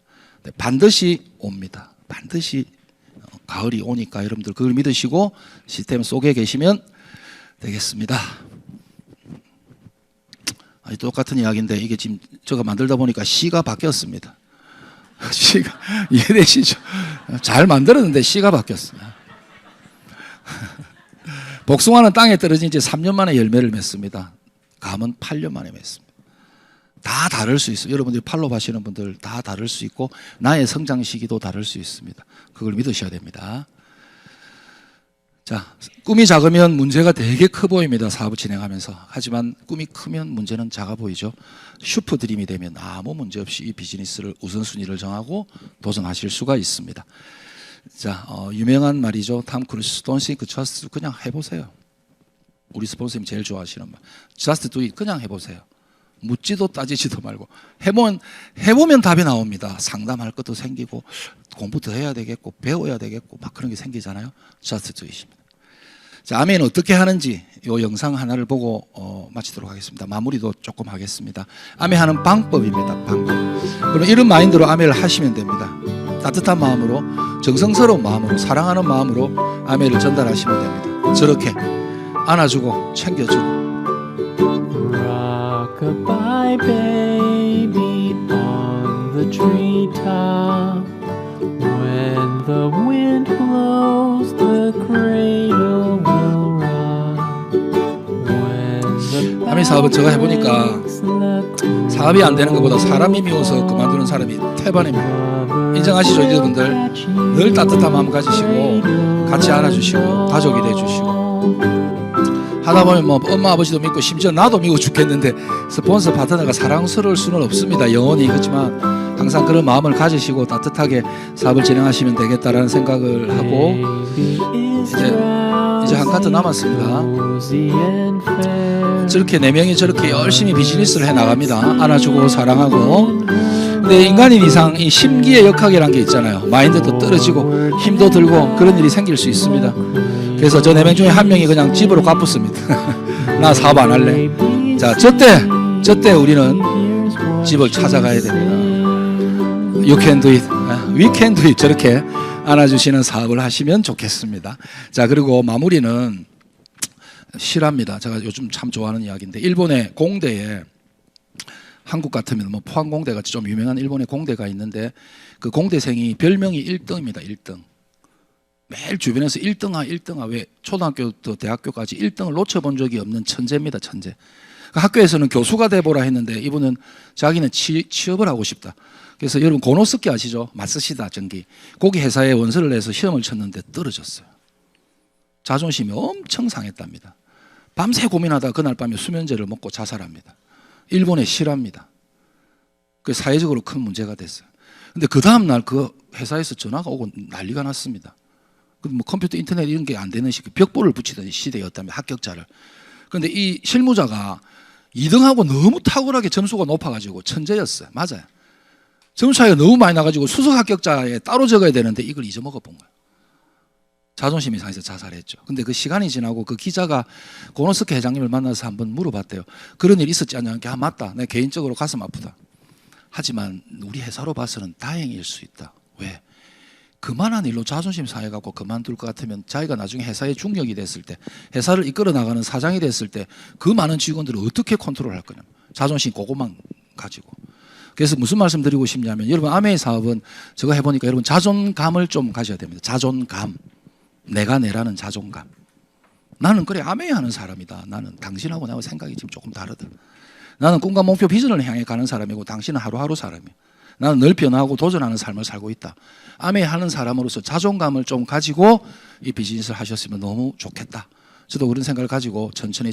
반드시 옵니다. 반드시 가을이 오니까 여러분들 그걸 믿으시고 시스템 속에 계시면 되겠습니다. 똑같은 이야기인데 이게 지금 제가 만들다 보니까 시가 바뀌었습니다. 시가 이해되시죠? 잘 만들었는데 시가 바뀌었습니다. 복숭아는 땅에 떨어진 지 3년 만에 열매를 맺습니다. 감은 8년 만에 맺습니다. 다 다를 수 있어요. 여러분들이 팔로우 하시는 분들 다 다를 수 있고 나의 성장 시기도 다를 수 있습니다. 그걸 믿으셔야 됩니다. 자, 꿈이 작으면 문제가 되게 커 보입니다. 사업을 진행하면서. 하지만 꿈이 크면 문제는 작아 보이죠. 슈퍼 드림이 되면 아무 문제 없이 이 비즈니스를 우선순위를 정하고 도전하실 수가 있습니다. 자, 유명한 말이죠. 탐 크루스, Don't think, just 그냥 해보세요. 우리 스폰서님 제일 좋아하시는 말. Just do it, 그냥 해보세요. 묻지도 따지지도 말고 해보면 답이 나옵니다. 상담할 것도 생기고 공부 더 해야 되겠고 배워야 되겠고 막 그런 게 생기잖아요. Just do it입니다. 자, 아멘 어떻게 하는지 이 영상 하나를 보고 마치도록 하겠습니다. 마무리도 조금 하겠습니다. 아멘 하는 방법입니다. 방법. 그럼 이런 마인드로 아멘을 하시면 됩니다. 따뜻한 마음으로 정성스러운 마음으로 사랑하는 마음으로 아멘을 전달하시면 됩니다. 저렇게 안아주고 챙겨주고 Rock-a-bye baby on the treetop. When the wind blows, the cradle will rock. When the 아멘 사업은 제가 해보니까 사업이 안 되는 것보다 사람이 미워서 그만두는 사람이 태반입니다. 인정하시죠, 여러분들? 늘 따뜻한 마음 가지시고 같이 안아주시고 가족이 돼주시고 하다 보면 뭐 엄마 아버지도 믿고 심지어 나도 믿고 죽겠는데 스폰서 파트너가 사랑스러울 수는 없습니다. 영원히. 그렇지만 항상 그런 마음을 가지시고 따뜻하게 사업을 진행하시면 되겠다라는 생각을 하고 이제 한 카트 남았습니다. 저렇게 4명이 저렇게 열심히 비즈니스를 해 나갑니다. 안아주고 사랑하고. 근데 인간인 이상 이 심기의 역학이라는 게 있잖아요. 마인드도 떨어지고 힘도 들고 그런 일이 생길 수 있습니다. 그래서 저 4명 중에 한 명이 그냥 집으로 가붙습니다. 나 사업 안 할래. 자, 저때 우리는 집을 찾아가야 됩니다. You can do it. We can do it. 저렇게 안아주시는 사업을 하시면 좋겠습니다. 자, 그리고 마무리는 실화입니다. 제가 요즘 참 좋아하는 이야기인데 일본의 공대에 한국 같으면 뭐 포항공대 같이 좀 유명한 일본의 공대가 있는데 그 공대생이 별명이 1등입니다. 1등. 매일 주변에서 1등아 왜 초등학교부터 대학교까지 1등을 놓쳐본 적이 없는 천재입니다. 천재. 그 학교에서는 교수가 돼보라 했는데 이분은 자기는 취업을 하고 싶다. 그래서 여러분 고노스키 아시죠? 마쓰시다 전기. 거기 회사에 원서를 내서 시험을 쳤는데 떨어졌어요. 자존심이 엄청 상했답니다. 밤새 고민하다 그날 밤에 수면제를 먹고 자살합니다. 일본의 실화입니다. 그 사회적으로 큰 문제가 됐어요. 근데 그 다음날 그 회사에서 전화가 오고 난리가 났습니다. 뭐 컴퓨터 인터넷 이런 게 안 되는 시기 벽보를 붙이던 시대였다면 합격자를. 그런데 이 실무자가 2등하고 너무 탁월하게 점수가 높아가지고 천재였어요. 맞아요. 점수 차이가 너무 많이 나가지고 수석 합격자에 따로 적어야 되는데 이걸 잊어먹어 본 거예요. 자존심이 상해서 자살했죠. 근데 그 시간이 지나고 그 기자가 고노스케 회장님을 만나서 한번 물어봤대요. 그런 일 있었지 않냐? 아, 맞다. 내 개인적으로 가슴 아프다. 하지만 우리 회사로 봐서는 다행일 수 있다. 왜? 그만한 일로 자존심 상해갖고 그만둘 것 같으면 자기가 나중에 회사의 중력이 됐을 때, 회사를 이끌어 나가는 사장이 됐을 때 그 많은 직원들을 어떻게 컨트롤할 거냐. 자존심 그것만 가지고. 그래서 무슨 말씀 드리고 싶냐면, 여러분 아메이 사업은 제가 해보니까 여러분 자존감을 좀 가져야 됩니다. 자존감. 내라는 자존감. 나는 그래 아메이 하는 사람이다. 나는 당신하고 나하고 생각이 지금 조금 다르다. 나는 꿈과 목표 비전을 향해 가는 사람이고 당신은 하루하루 사람이야. 나는 늘 변화하고 도전하는 삶을 살고 있다. 아메이 하는 사람으로서 자존감을 좀 가지고 이 비즈니스를 하셨으면 너무 좋겠다. 저도 그런 생각을 가지고 천천히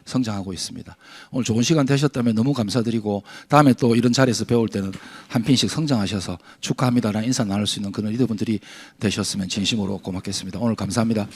성장하고 있습니다. 오늘 좋은 시간 되셨다면 너무 감사드리고, 다음에 또 이런 자리에서 배울 때는 한 핀씩 성장하셔서 축하합니다라는 인사 나눌 수 있는 그런 리더분들이 되셨으면 진심으로 고맙겠습니다. 오늘 감사합니다.